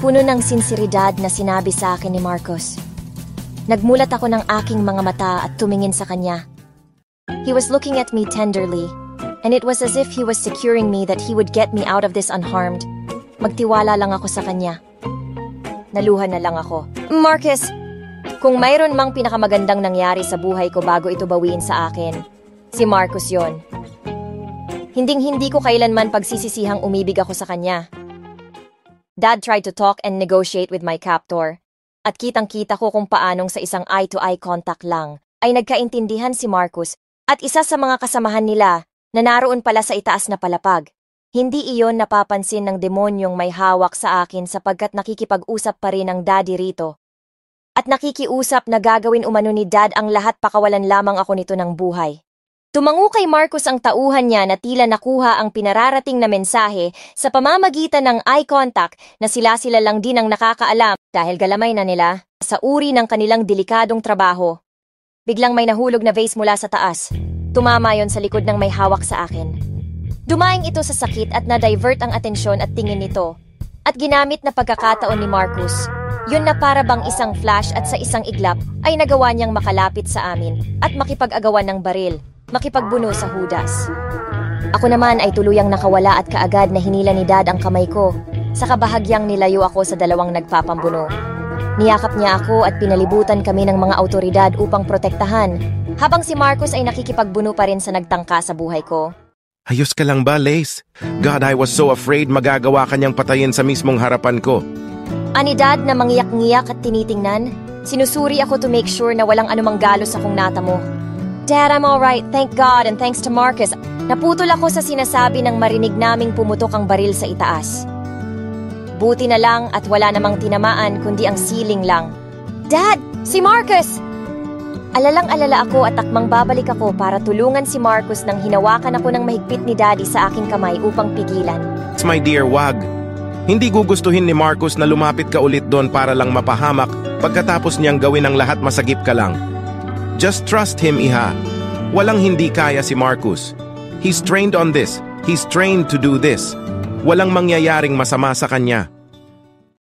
Puno ng sinseridad na sinabi sa akin ni Marcus. Nagmulat ako ng aking mga mata at tumingin sa kanya. He was looking at me tenderly, and it was as if he was securing me that he would get me out of this unharmed. Magtiwala lang ako sa kanya. Naluhan na lang ako. Marcus, kung mayroon mang pinakamagandang nangyari sa buhay ko bago ito bawiin sa akin, si Marcus yon. Hinding-hindi ko kailanman pagsisisihang umibig ako sa kanya. Dad tried to talk and negotiate with my captor, at kitang-kita ko kung paanong sa isang eye-to-eye contact lang ay nagkaintindihan si Marcus at isa sa mga kasamahan nila na naroon pala sa itaas na palapag. Hindi iyon napapansin ng demonyong may hawak sa akin sapagkat nakikipag-usap pa rin ang daddy rito. At nakikiusap na gagawin umano ni Dad ang lahat pakawalan lamang ako nito ng buhay. Tumango kay Marcus ang tauhan niya na tila nakuha ang pinararating na mensahe sa pamamagitan ng eye contact na sila lang din ang nakakaalam dahil galamay na nila sa uri ng kanilang delikadong trabaho. Biglang may nahulog na vase mula sa taas. Tumama yon sa likod ng may hawak sa akin. Dumaing ito sa sakit at na-divert ang atensyon at tingin nito. At ginamit na pagkakataon ni Marcus, yun na para bang isang flash at sa isang iglap ay nagawa niyang makalapit sa amin at makipag-agawan ng baril. makipagbuno sa Judas. Ako naman ay tuluyang nakawala at kaagad na hinila ni Dad ang kamay ko. Sa kabahagyang nilayo ako sa dalawang nagpapambuno. Niyakap niya ako at pinalibutan kami ng mga awtoridad upang protektahan, habang si Marcus ay nakikipagbuno pa rin sa nagtangka sa buhay ko. Ayos ka lang ba, Lace? God, I was so afraid magagawa kanyang patayin sa mismong harapan ko. Ani Dad na mangiyak-ngiyak at tinitingnan, sinusuri ako to make sure na walang anumang galos akong natamo. Dad, I'm alright, thank God, and thanks to Marcus. Naputol ako sa sinasabi ng marinig naming pumutok ang baril sa itaas. Buti na lang at wala namang tinamaan kundi ang ceiling lang. Dad! Si Marcus! Alalang-alala ako at takmang babalik ako para tulungan si Marcus nang hinawakan ako ng mahigpit ni Daddy sa aking kamay upang pigilan. My dear, wag. Hindi gugustuhin ni Marcus na lumapit ka ulit doon para lang mapahamak pagkatapos niyang gawin ang lahat masagip ka lang. Just trust him, Iha. Walang hindi kaya si Marcus. He's trained on this. He's trained to do this. Walang mangyayaring masama sa kanya.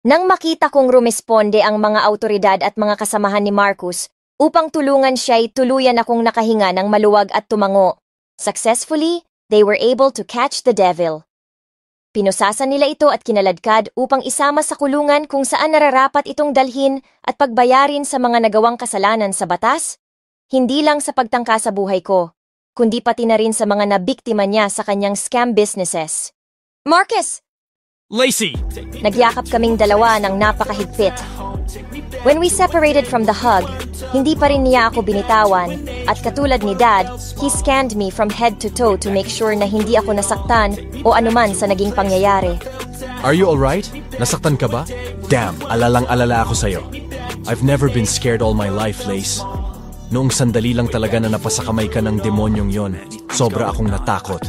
Nang makita kong rumesponde ang mga awtoridad at mga kasamahan ni Marcus upang tulungan siya'y tuluyan akong nakahinga ng maluwag at tumango. Successfully, they were able to catch the devil. Pinusasan nila ito at kinaladkad upang isama sa kulungan kung saan nararapat itong dalhin at pagbayarin sa mga nagawang kasalanan sa batas, hindi lang sa pagtangka sa buhay ko, kundi pati na rin sa mga nabiktima niya sa kanyang scam businesses. Marcus! Lacey! Nagyakap kaming dalawa ng napakahigpit. When we separated from the hug, hindi pa rin niya ako binitawan at katulad ni Dad, he scanned me from head to toe to make sure na hindi ako nasaktan o anuman sa naging pangyayari. Are you alright? Nasaktan ka ba? Damn, alalang-alala ako sa'yo. I've never been scared all my life, Lace. Noong sandali lang talaga na napasakamay ka ng demonyong yon, sobra akong natakot.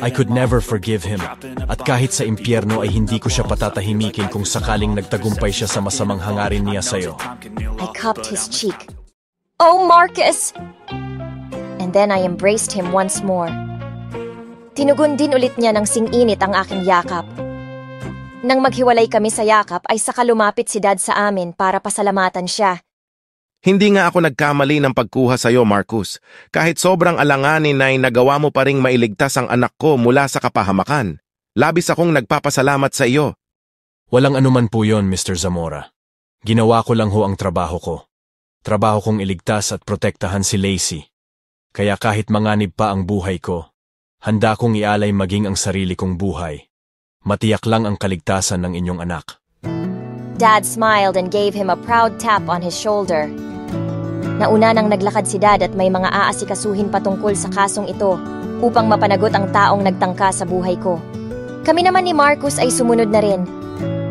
I could never forgive him. At kahit sa impyerno ay hindi ko siya patatahimikin kung sakaling nagtagumpay siya sa masamang hangarin niya sa'yo. I cupped his cheek. Oh, Marcus! And then I embraced him once more. Tinugon din ulit niya ng sing-init ang aking yakap. Nang maghiwalay kami sa yakap ay saka lumapit si Dad sa amin para pasalamatan siya. Hindi nga ako nagkamali ng pagkuha sa iyo, Marcus. Kahit sobrang alanganin ay nagawa mo pa ring mailigtas ang anak ko mula sa kapahamakan. Labis akong nagpapasalamat sa iyo. Walang anuman po yon, Mr. Zamora. Ginawa ko lang ho ang trabaho ko. Trabaho kong iligtas at protektahan si Lacey. Kaya kahit manganib pa ang buhay ko, handa kong ialay maging ang sarili kong buhay. Matiyak lang ang kaligtasan ng inyong anak. Dad smiled and gave him a proud tap on his shoulder. Nauna nang naglakad si Dad at may mga aasikasuhin patungkol sa kasong ito upang mapanagot ang taong nagtangka sa buhay ko. Kami naman ni Marcus ay sumunod na rin.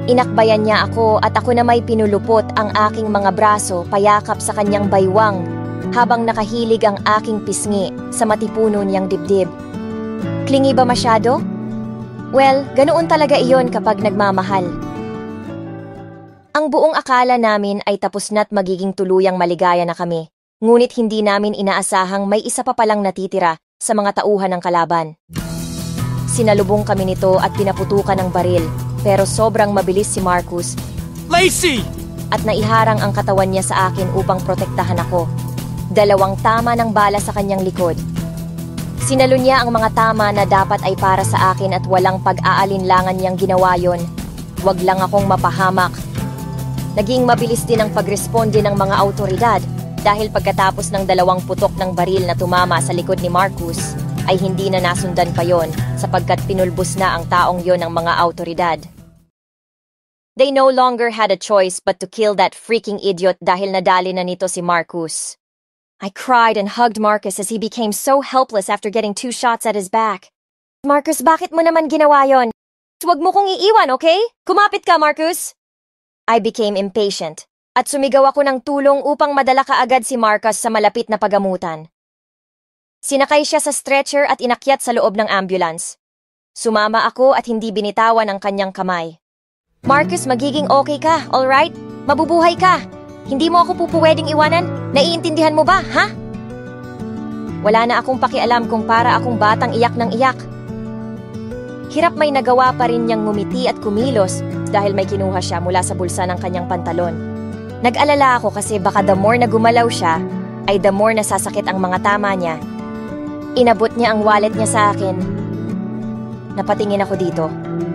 Inakbayan niya ako at ako na may pinulupot ang aking mga braso payakap sa kanyang baywang habang nakahilig ang aking pisngi sa matipuno niyang dibdib. Klingi ba masyado? Well, ganoon talaga iyon kapag nagmamahal. Ang buong akala namin ay tapos na't magiging tuluyang maligaya na kami, ngunit hindi namin inaasahang may isa pa palang natitira sa mga tauhan ng kalaban. Sinalubong kami nito at pinaputukan ng baril, pero sobrang mabilis si Marcus. Lacey! At naiharang ang katawan niya sa akin upang protektahan ako. 2 tama ng bala sa kanyang likod. Sinalo niya ang mga tama na dapat ay para sa akin at walang pag-aalinlangan niyang ginawa yon. Wag lang akong mapahamak. Naging mabilis din ang pagresponde ng mga awtoridad dahil pagkatapos ng 2 putok ng baril na tumama sa likod ni Marcus, ay hindi na nasundan pa yon sapagkat pinulbos na ang taong yon ng mga awtoridad. They no longer had a choice but to kill that freaking idiot dahil nadali na nito si Marcus. I cried and hugged Marcus as he became so helpless after getting 2 shots at his back. Marcus, bakit mo naman ginawa yon? Huwag mo kong iiwan, okay? Kumapit ka, Marcus! I became impatient at sumigaw ako ng tulong upang madala kaagad si Marcus sa malapit na pagamutan. Sinakay siya sa stretcher at inakyat sa loob ng ambulance. Sumama ako at hindi binitawan ang kanyang kamay. Marcus, magiging okay ka, alright? Mabubuhay ka. Hindi mo ako pupuwedeng iwanan. Naiintindihan mo ba, ha? Wala na akong pakialam kung para akong batang iyak ng iyak. Hirap may nagawa pa rin niyang ngumiti at kumilos dahil may kinuha siya mula sa bulsa ng kanyang pantalon. Nag-alala ako kasi baka the more na gumalaw siya, ay the more nasasakit ang mga tama niya. Inabot niya ang wallet niya sa akin. Napatingin ako dito.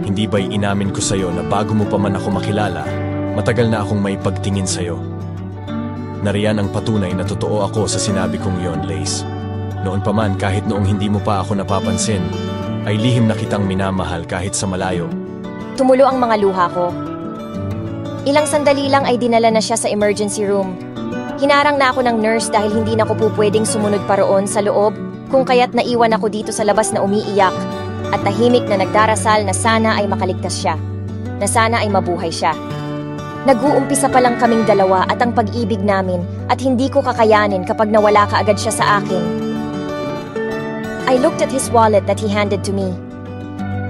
Hindi ba'y inamin ko sa'yo na bago mo pa man ako makilala, matagal na akong may pagtingin sa'yo? Nariyan ang patunay na totoo ako sa sinabi kong yon, Lace. Noon pa man, kahit noong hindi mo pa ako napapansin, ay lihim na kitang minamahal kahit sa malayo. Tumulo ang mga luha ko. Ilang sandali lang ay dinala na siya sa emergency room. Hinarang na ako ng nurse dahil hindi na ko po pwedeng sumunod pa roon sa loob, kung kaya't naiwan ako dito sa labas na umiiyak at tahimik na nagdarasal na sana ay makaligtas siya, na sana ay mabuhay siya. Nag-uumpisa pa lang kaming dalawa at ang pag-ibig namin at hindi ko kakayanin kapag nawala ka agad siya sa akin. I looked at his wallet that he handed to me.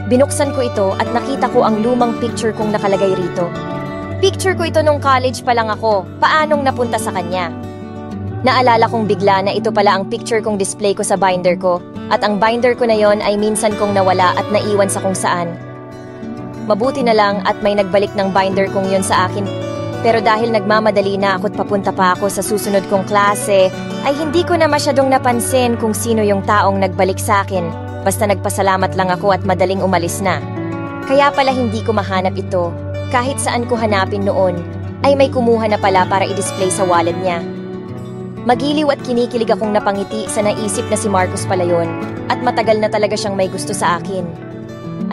Binuksan ko ito at nakita ko ang lumang picture kong nakalagay rito. Picture ko ito nung college pa lang ako, paanong napunta sa kanya. Naalala kong bigla na ito pala ang picture kong display ko sa binder ko, at ang binder ko na yon ay minsan kong nawala at naiwan sa kung saan. Mabuti na lang at may nagbalik ng binder kong yon sa akin, pero dahil nagmamadali na ako't papunta pa ako sa susunod kong klase, ay hindi ko na masyadong napansin kung sino yung taong nagbalik sa akin, basta nagpasalamat lang ako at madaling umalis na. Kaya pala hindi ko mahanap ito. Kahit saan ko hanapin noon, ay may kumuha na pala para i-display sa wallet niya. Magiliw at kinikilig akong napangiti sa naisip na si Marcus pala yun, at matagal na talaga siyang may gusto sa akin.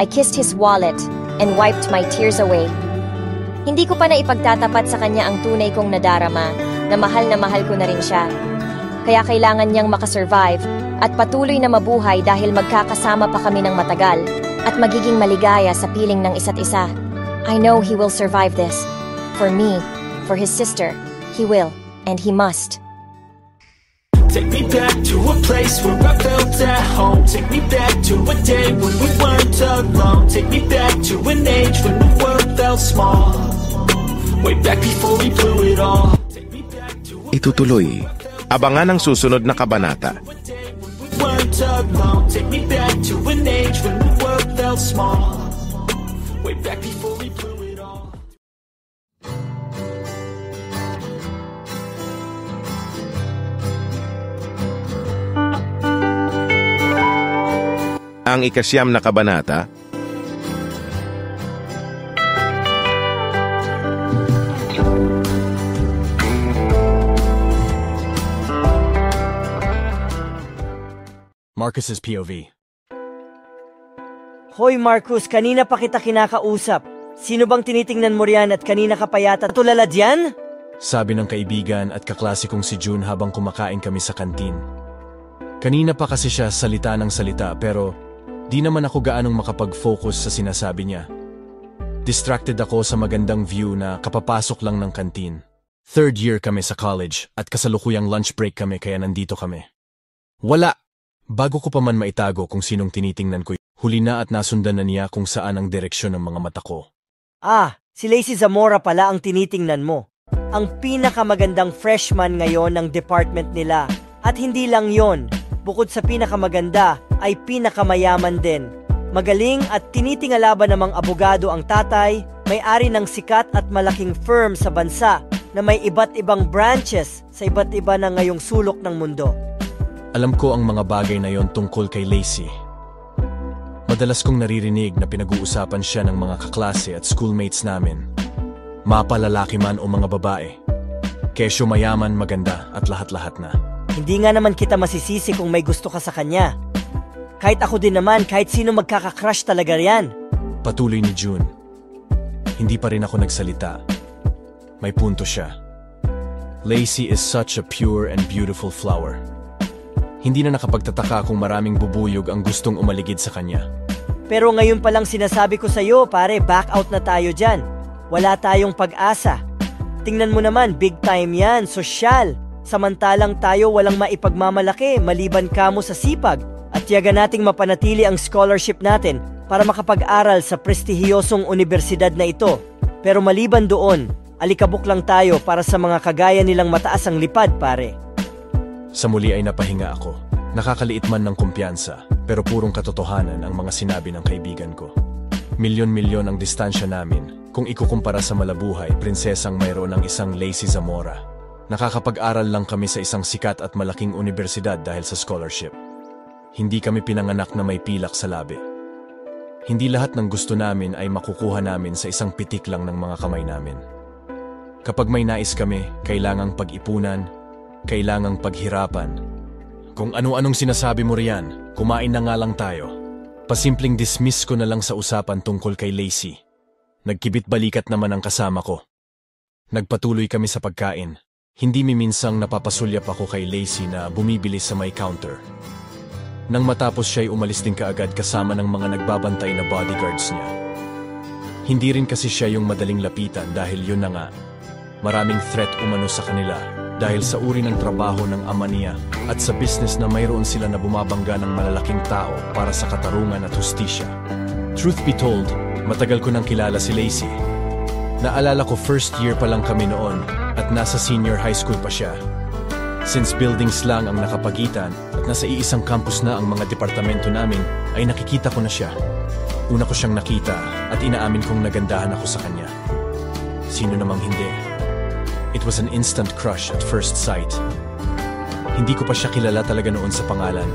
I kissed his wallet and wiped my tears away. Hindi ko pa na ipagtatapat sa kanya ang tunay kong nadarama, na mahal ko na rin siya. Kaya kailangan niyang makasurvive at patuloy na mabuhay dahil magkakasama pa kami ng matagal at magiging maligaya sa piling ng isa't isa. I know he will survive this. For me, for his sister, he will, and he must. Take me back to a place where I felt at home. Take me back to a day when we weren't alone. Take me back to an age when the world felt small. Way back before we blew it all. Take me back to a Itutuloy. Abangan ang susunod na kabanata. we weren't alone. Take me back to an age when the world felt small. Way back before we blew it all. Ang ikasyam na kabanata. Marcus's POV. Hoy Marcus, kanina pa kita kinakausap. Sino bang tinitingnan mo riyan at kanina ka pa yata tulala diyan? Sabi ng kaibigan at kaklase kong si June habang kumakain kami sa kantin. Kanina pa kasi siya salita ng salita pero di naman ako gaanong makapag-focus sa sinasabi niya. Distracted ako sa magandang view na kapapasok lang ng kantin. Third year kami sa college at kasalukuyang lunch break kami kaya nandito kami. Wala! Bago ko pa man maitago kung sinong tinitingnan ko, huli na at nasundan na niya kung saan ang direksyon ng mga mata ko. Ah, si Lacey Zamora pala ang tinitingnan mo. Ang pinakamagandang freshman ngayon ng department nila. At hindi lang yon, bukod sa pinakamaganda ay pinakamayaman din. Magaling at tinitingala ba namang abogado ang tatay, may-ari ng sikat at malaking firm sa bansa na may iba't ibang branches sa iba't iba na ngayong sulok ng mundo. Alam ko ang mga bagay na yon tungkol kay Lacey. Madalas kong naririnig na pinag-uusapan siya ng mga kaklase at schoolmates namin. Mapalalaki man o mga babae. Kesyo mayaman, maganda at lahat-lahat na. Hindi nga naman kita masisisi kung may gusto ka sa kanya. Kahit ako din naman, kahit sino magkakakrush talaga riyan. Patuloy ni June. Hindi pa rin ako nagsalita. May punto siya. Lacey is such a pure and beautiful flower. Hindi na nakapagtataka kung maraming bubuyog ang gustong umaligid sa kanya. Pero ngayon pa lang sinasabi ko sa'yo, pare, back out na tayo dyan. Wala tayong pag-asa. Tingnan mo naman, big time yan, sosyal. Samantalang tayo walang maipagmamalaki maliban kamo sa sipag at tiyaga nating mapanatili ang scholarship natin para makapag-aral sa prestihiyosong universidad na ito. Pero maliban doon, alikabok lang tayo para sa mga kagaya nilang mataas ang lipad, pare. Sa muli ay napahinga ako. Nakakaliit man ng kumpiyansa, pero purong katotohanan ang mga sinabi ng kaibigan ko. Milyon-milyon ang distansya namin kung ikukumpara sa malabuhay prinsesang mayroon ng isang Lacey Zamora. Nakakapag-aral lang kami sa isang sikat at malaking universidad dahil sa scholarship. Hindi kami pinanganak na may pilak sa labi. Hindi lahat ng gusto namin ay makukuha namin sa isang pitik lang ng mga kamay namin. Kapag may nais kami, kailangang pag-ipunan, kailangang paghirapan. Kung ano-anong sinasabi mo riyan, kumain na nga lang tayo. Pasimpleng dismiss ko na lang sa usapan tungkol kay Lacey. Nagkibit-balikat naman ang kasama ko. Nagpatuloy kami sa pagkain. Hindi miminsang napapasulyap ako kay Lacey na bumibili sa may counter. Nang matapos siya'y umalis din kaagad kasama ng mga nagbabantay na bodyguards niya. Hindi rin kasi siya yung madaling lapitan dahil yun na nga. Maraming threat umano sa kanila dahil sa uri ng trabaho ng ama niya at sa business na mayroon sila na bumabangga ng malalaking tao para sa katarungan at hustisya. Truth be told, matagal ko nang kilala si Lacey. Naalala ko first year pa lang kami noon at nasa senior high school pa siya. Since buildings lang ang nakapagitan at nasa iisang campus na ang mga departamento namin, ay nakikita ko na siya. Una ko siyang nakita at inaamin kong nagandahan ako sa kanya. Sino namang hindi? It was an instant crush at first sight. Hindi ko pa siya kilala talaga noon sa pangalan,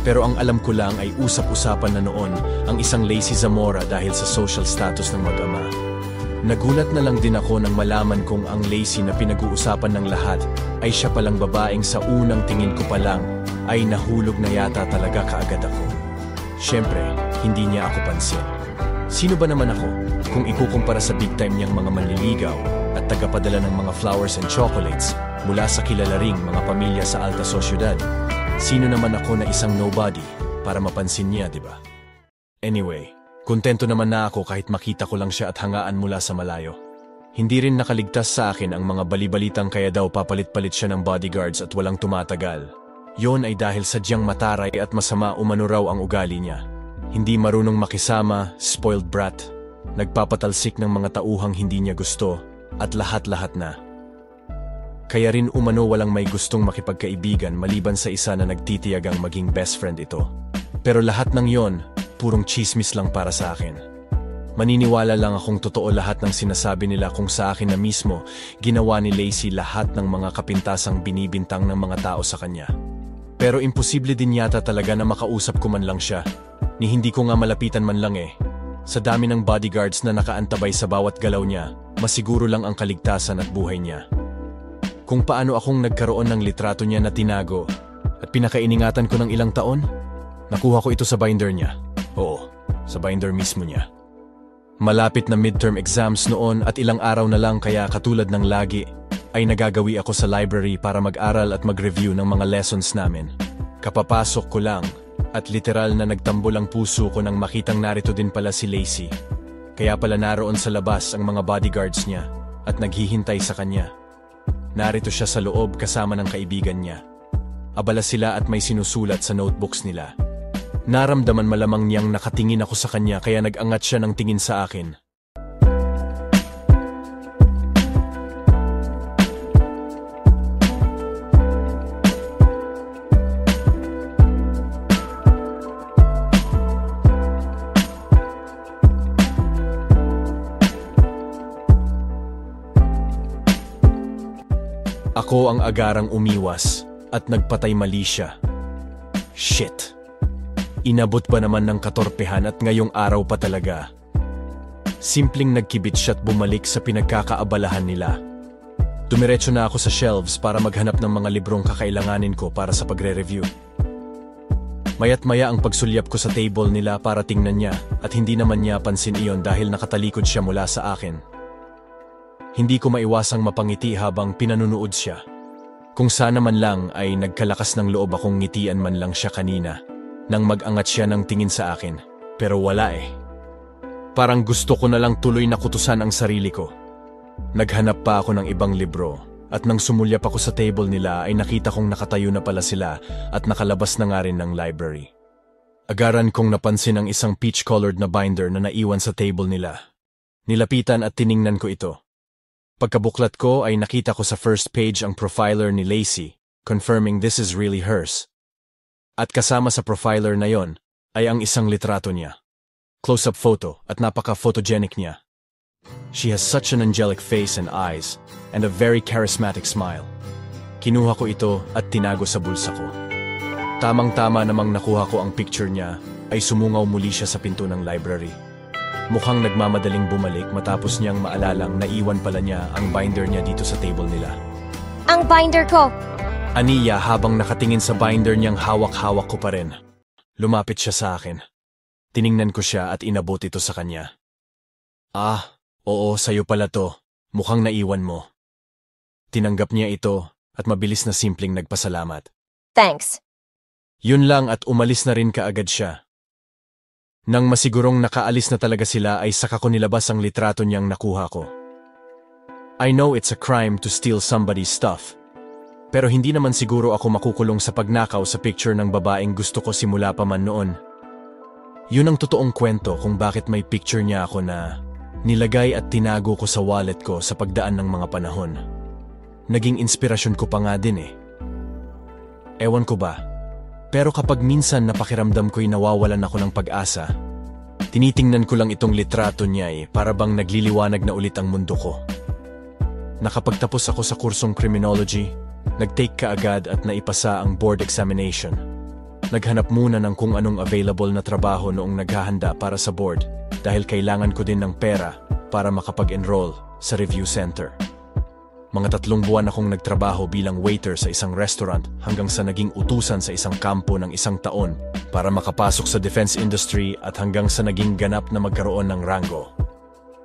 pero ang alam ko lang ay usap-usapan na noon ang isang Lacey Zamora dahil sa social status ng mag-ama. Nagulat na lang din ako nang malaman kong ang Lacey na pinag-uusapan ng lahat ay siya palang babaeng sa unang tingin ko pa lang ay nahulog na yata talaga kaagad ako. Siyempre, hindi niya ako pansin. Sino ba naman ako kung ikukumpara sa big time niyang mga manliligaw at tagapadala ng mga flowers and chocolates mula sa kilalaring mga pamilya sa alta sosyudad? Sino naman ako na isang nobody para mapansin niya, di ba? Anyway, kontento naman na ako kahit makita ko lang siya at hangaan mula sa malayo. Hindi rin nakaligtas sa akin ang mga balibalitang kaya daw papalit-palit siya ng bodyguards at walang tumatagal. Yon ay dahil sadyang mataray at masama umano raw ang ugali niya. Hindi marunong makisama, spoiled brat, nagpapatalsik ng mga tauhang hindi niya gusto, at lahat-lahat na. Kaya rin umano walang may gustong makipagkaibigan maliban sa isa na nagtitiyagang maging best friend ito. Pero lahat ng yon, purong chismis lang para sa akin. Maniniwala lang akong totoo lahat ng sinasabi nila kung sa akin na mismo ginawa ni Lacey lahat ng mga kapintasang binibintang ng mga tao sa kanya. Pero imposible din yata talaga na makausap ko man lang siya, ni hindi ko nga malapitan man lang eh. Sa dami ng bodyguards na nakaantabay sa bawat galaw niya, masiguro lang ang kaligtasan at buhay niya. Kung paano akong nagkaroon ng litrato niya na tinago at pinakainingatan ko ng ilang taon, nakuha ko ito sa binder niya. Oo, sa binder mismo niya. Malapit na midterm exams noon at ilang araw na lang kaya katulad ng lagi, ay nagagawi ako sa library para mag-aral at mag-review ng mga lessons namin. Kapapasok ko lang at literal na nagtambol ang puso ko nang makitang narito din pala si Lacey. Kaya pala naroon sa labas ang mga bodyguards niya at naghihintay sa kanya. Narito siya sa loob kasama ng kaibigan niya. Abala sila at may sinusulat sa notebooks nila. Naramdaman malamang niyang nakatingin ako sa kanya kaya nag-angat siya ng tingin sa akin. Ako ang agarang umiwas at nagpatay mali siya. Shit! Inabot pa naman ng katorpehan at ngayong araw pa talaga. Simpleng nagkibit siya at bumalik sa pinagkakaabalahan nila. Dumiretso na ako sa shelves para maghanap ng mga librong kakailanganin ko para sa pagre-review. Maya't maya ang pagsulyap ko sa table nila para tingnan niya at hindi naman niya pansin iyon dahil nakatalikod siya mula sa akin. Hindi ko maiwasang mapangiti habang pinanunood siya. Kung sana man lang ay nagkalakas ng loob akong ngitian man lang siya kanina nang mag-angat siya ng tingin sa akin. Pero wala eh. Parang gusto ko na lang tuloy na kutusan ang sarili ko. Naghanap pa ako ng ibang libro at nang sumulyap ako sa table nila ay nakita kong nakatayo na pala sila at nakalabas na nga rin ng library. Agaran kong napansin ang isang peach-colored na binder na naiwan sa table nila. Nilapitan at tiningnan ko ito. Pagkabuklat ko ay nakita ko sa first page ang profiler ni Lacey, confirming this is really hers. At kasama sa profiler na yon ay ang isang litrato niya. Close-up photo at napaka-photogenic niya. She has such an angelic face and eyes, and a very charismatic smile. Kinuha ko ito at tinago sa bulsa ko. Tamang-tama namang nakuha ko ang picture niya, ay sumungaw muli siya sa pinto ng library. Mukhang nagmamadaling bumalik matapos niyang maalalang naiwan pala niya ang binder niya dito sa table nila. Ang binder ko! Aniya habang nakatingin sa binder niyang hawak-hawak ko pa rin. Lumapit siya sa akin. Tiningnan ko siya at inabot ito sa kanya. Ah, oo, sayo pala to. Mukhang naiwan mo. Tinanggap niya ito at mabilis na simpleng nagpasalamat. Thanks. Yun lang at umalis na rin kaagad siya. Nang masigurong nakaalis na talaga sila ay saka ko nilabas ang litrato niyang nakuha ko. I know it's a crime to steal somebody's stuff. Pero hindi naman siguro ako makukulong sa pagnakaw sa picture ng babaeng gusto ko simula pa man noon. Yun ang totoong kwento kung bakit may picture niya ako na nilagay at tinago ko sa wallet ko sa pagdaan ng mga panahon. Naging inspirasyon ko pa nga din eh. Ewan ko ba? Pero kapag minsan napakiramdam ko'y nawawalan ako ng pag-asa, tinitingnan ko lang itong litrato niya para bang nagliliwanag na ulit ang mundo ko. Nakapagtapos ako sa kursong criminology, nag-take kaagad at naipasa ang board examination. Naghanap muna ng kung anong available na trabaho noong naghahanda para sa board dahil kailangan ko din ng pera para makapag-enroll sa review center. Mga 3 buwan akong nagtrabaho bilang waiter sa isang restaurant hanggang sa naging utusan sa isang kampo ng 1 taon para makapasok sa defense industry at hanggang sa naging ganap na magkaroon ng rango.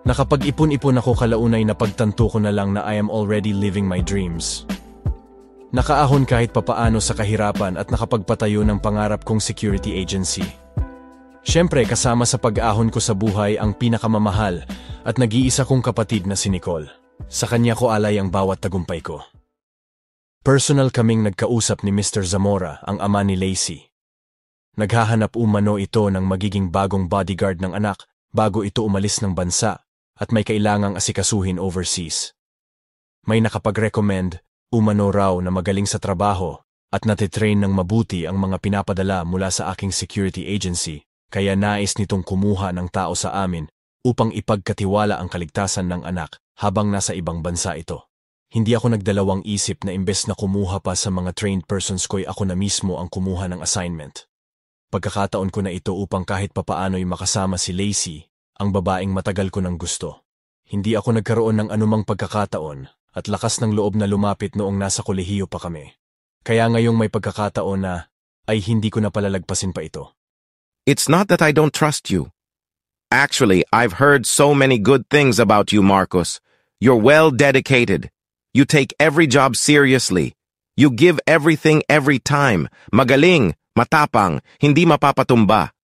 Nakapag-ipon-ipon ako kalaunay na pagtanto ko na lang na I am already living my dreams. Nakaahon kahit papaano sa kahirapan at nakapagpatayo ng pangarap kong security agency. Siyempre kasama sa pag-ahon ko sa buhay ang pinakamamahal at nag-iisa kong kapatid na si Nicole. Sa kanya ko alay ang bawat tagumpay ko. Personal kaming nagkausap ni Mr. Zamora, ang ama ni Lacey. Naghahanap umano ito ng magiging bagong bodyguard ng anak bago ito umalis ng bansa at may kailangang asikasuhin overseas. May nakapag-recommend umano raw na magaling sa trabaho at natitrain ng mabuti ang mga pinapadala mula sa aking security agency kaya nais nitong kumuha ng tao sa amin upang ipagkatiwala ang kaligtasan ng anak habang nasa ibang bansa ito. Hindi ako nagdalawang isip na imbes na kumuha pa sa mga trained persons ko'y ako na mismo ang kumuha ng assignment. Pagkakataon ko na ito upang kahit papaano'y makasama si Lacey, ang babaeng matagal ko ng gusto. Hindi ako nagkaroon ng anumang pagkakataon at lakas ng loob na lumapit noong nasa kolehiyo pa kami. Kaya ngayong may pagkakataon na ay hindi ko na palalagpasin pa ito. It's not that I don't trust you. Actually, I've heard so many good things about you, Marcos. You're well dedicated. You take every job seriously. You give everything every time. Magaling, matapang, hindi mapapatumba.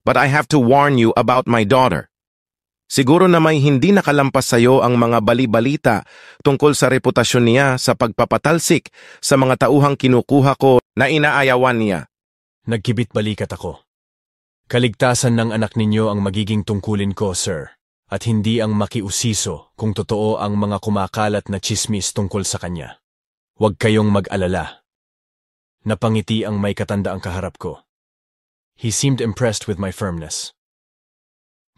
But I have to warn you about my daughter. Siguro na may hindi nakalampas sa'yo ang mga bali-balita tungkol sa reputasyon niya sa pagpapatalsik sa mga tauhang kinukuha ko na inaayawan niya. Nagkibit-balikat ako. Kaligtasan ng anak ninyo ang magiging tungkulin ko, sir. At hindi ang makiusiso kung totoo ang mga kumakalat na tsismis tungkol sa kanya. Huwag kayong mag-alala. Napangiti ang may katandaang kaharap ko. He seemed impressed with my firmness.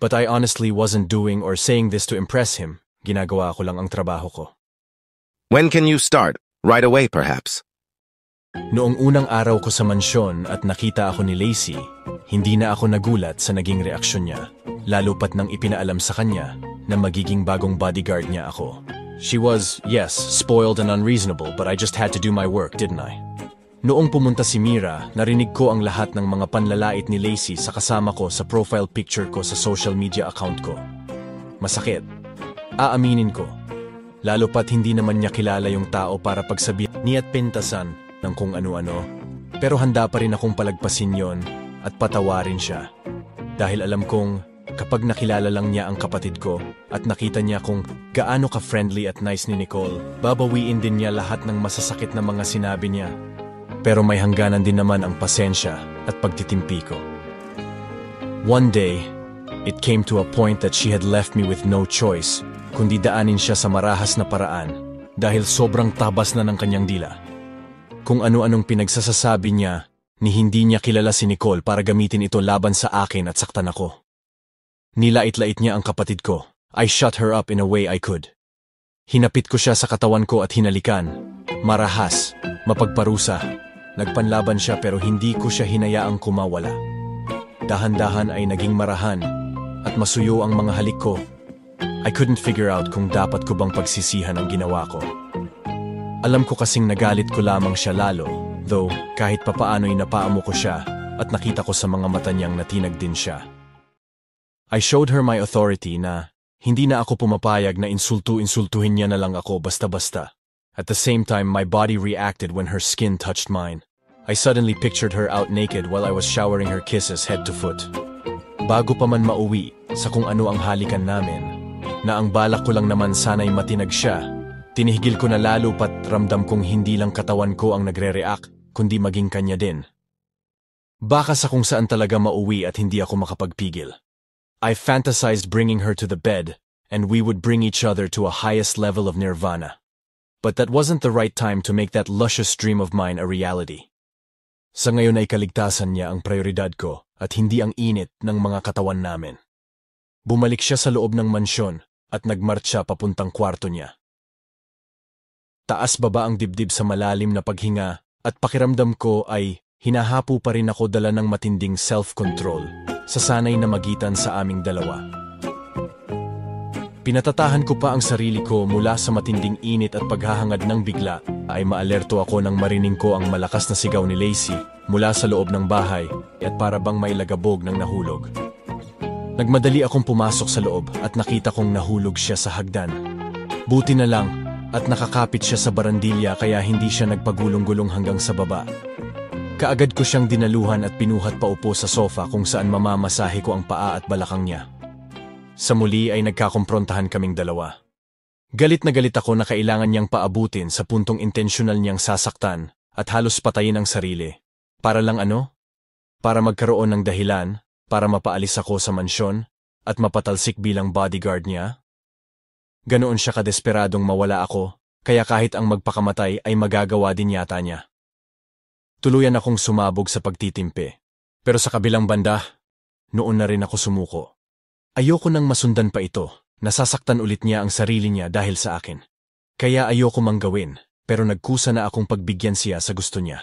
But I honestly wasn't doing or saying this to impress him. Ginagawa ko lang ang trabaho ko. When can you start? Right away, perhaps? Noong unang araw ko sa mansyon at nakita ako ni Lacey, hindi na ako nagulat sa naging reaksyon niya, lalo pat nang ipinaalam sa kanya na magiging bagong bodyguard niya ako. She was, yes, spoiled and unreasonable, but I just had to do my work, didn't I? Noong pumunta si Mira, narinig ko ang lahat ng mga panlalait ni Lacey sa kasama ko sa profile picture ko sa social media account ko. Masakit. Aaminin ko. Lalo pat hindi naman niya kilala yung tao para pagsabihan niya at pintasan ng kung ano-ano. Pero handa pa rin akong palagpasin yon at patawarin siya. Dahil alam kong kapag nakilala lang niya ang kapatid ko at nakita niya kung gaano ka-friendly at nice ni Nicole, babawiin din niya lahat ng masasakit na mga sinabi niya. Pero may hangganan din naman ang pasensya at pagtitimpi ko. One day, it came to a point that she had left me with no choice kundi daanin siya sa marahas na paraan dahil sobrang tabas na ng kanyang dila. Kung ano-anong pinagsasasabi niya ni hindi niya kilala si Nicole para gamitin ito laban sa akin at saktan ako. Nilait-lait niya ang kapatid ko. I shut her up in a way I could. Hinapit ko siya sa katawan ko at hinalikan. Marahas, mapagparusa, Nagpanlaban siya pero hindi ko siya hinayaang kumawala. Dahan-dahan ay naging marahan at masuyo ang mga halik ko. I couldn't figure out kung dapat ko bang pagsisihan ang ginawa ko. Alam ko kasing nagalit ko lamang siya lalo, though kahit papaano'y napaamo ko siya at nakita ko sa mga mata niyang natinag din siya. I showed her my authority na hindi na ako pumapayag na insultuhin niya na lang ako basta-basta. At the same time, my body reacted when her skin touched mine. I suddenly pictured her out naked while I was showering her kisses head to foot. Bago pa man mauwi sa kung ano ang halikan namin, na ang balak ko lang naman sana'y matinag siya, tinihigil ko na lalo pat ramdam kong hindi lang katawan ko ang nagre-react, kundi maging kanya din. Baka sa kung saan talaga mauwi at hindi ako makapagpigil. I fantasized bringing her to the bed, and we would bring each other to a highest level of nirvana. But that wasn't the right time to make that luscious dream of mine a reality. Sa ngayon ay kaligtasan niya ang prioridad ko at hindi ang init ng mga katawan namin. Bumalik siya sa loob ng mansyon at nagmarcha papuntang kwarto niya. Taas-baba ang dibdib sa malalim na paghinga at pakiramdam ko ay hinahapo pa rin ako dala ng matinding self-control sa sanay na magitan sa aming dalawa. Pinatatahan ko pa ang sarili ko mula sa matinding init at paghahangad ng bigla ay maalerto ako nang marinig ko ang malakas na sigaw ni Lacey mula sa loob ng bahay at para bang may lagabog ng nahulog. Nagmadali akong pumasok sa loob at nakita kong nahulog siya sa hagdan. Buti na lang at nakakapit siya sa barandilya kaya hindi siya nagpagulong-gulong hanggang sa baba. Kaagad ko siyang dinaluhan at pinuhat pa upo sa sofa kung saan mamamasahe ko ang paa at balakang niya. Sa muli ay nagkakomprontahan kaming dalawa. Galit na galit ako na kailangan niyang paabutin sa puntong intensyonal niyang sasaktan at halos patayin ang sarili. Para lang ano? Para magkaroon ng dahilan, para mapaalis ako sa mansyon at mapatalsik bilang bodyguard niya? Ganoon siya kadesperadong mawala ako, kaya kahit ang magpakamatay ay magagawa din yata niya. Tuluyan akong sumabog sa pagtitimpi. Pero sa kabilang banda, noon na rin ako sumuko. Ayoko nang masundan pa ito, nasasaktan ulit niya ang sarili niya dahil sa akin. Kaya ayoko mang gawin, pero nagkusa na akong pagbigyan siya sa gusto niya.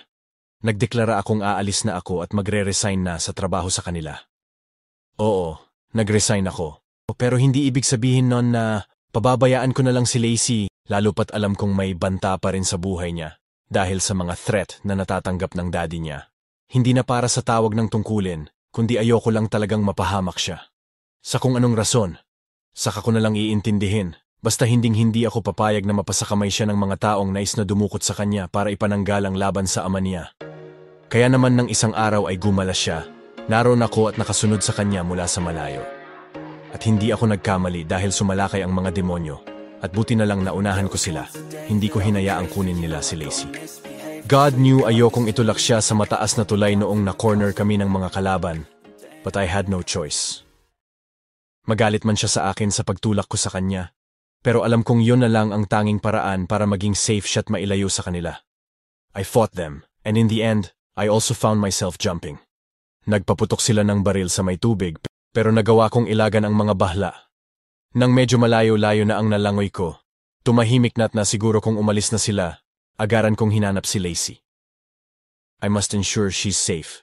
Nagdeklara akong aalis na ako at magre-resign na sa trabaho sa kanila. Oo, nag-resign ako. Pero hindi ibig sabihin nun na pababayaan ko na lang si Lacey, lalo pat alam kong may banta pa rin sa buhay niya dahil sa mga threat na natatanggap ng daddy niya. Hindi na para sa tawag ng tungkulin, kundi ayoko lang talagang mapahamak siya. Sa kung anong rason, saka ko na lang iintindihin, basta hinding-hindi ako papayag na mapasakamay siya ng mga taong nais na dumukot sa kanya para ipananggal ang laban sa ama niya. Kaya naman ng isang araw ay gumalas siya, naroon ako at nakasunod sa kanya mula sa malayo. At hindi ako nagkamali dahil sumalakay ang mga demonyo, at buti na lang naunahan ko sila, hindi ko hinayaang kunin nila si Lacey. God knew ayokong itulak siya sa mataas na tulay noong na-corner kami ng mga kalaban, but I had no choice. Magalit man siya sa akin sa pagtulak ko sa kanya, pero alam kong yun na lang ang tanging paraan para maging safe siya at mailayo sa kanila. I fought them, and in the end, I also found myself jumping. Nagpaputok sila ng baril sa may tubig, pero nagawa kong ilagan ang mga bahla. Nang medyo malayo-layo na ang nalangoy ko, tumahimik na't na siguro kung umalis na sila, agaran kong hinanap si Lacey. I must ensure she's safe.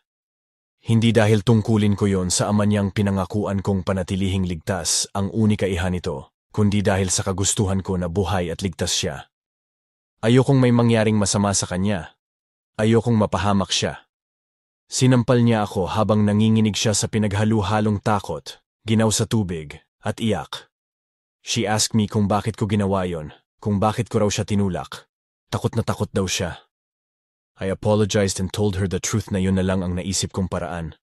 Hindi dahil tungkulin ko yon sa ama niyang pinangakuan kong panatilihing ligtas ang unika iha nito, kundi dahil sa kagustuhan ko na buhay at ligtas siya. Ayokong may mangyaring masama sa kanya. Ayokong mapahamak siya. Sinampal niya ako habang nanginginig siya sa pinaghalu-halong takot, ginaw sa tubig, at iyak. She asked me kung bakit ko ginawa yon, kung bakit ko raw siya tinulak. Takot na takot daw siya. I apologized and told her the truth na yun na lang ang naisip kong paraan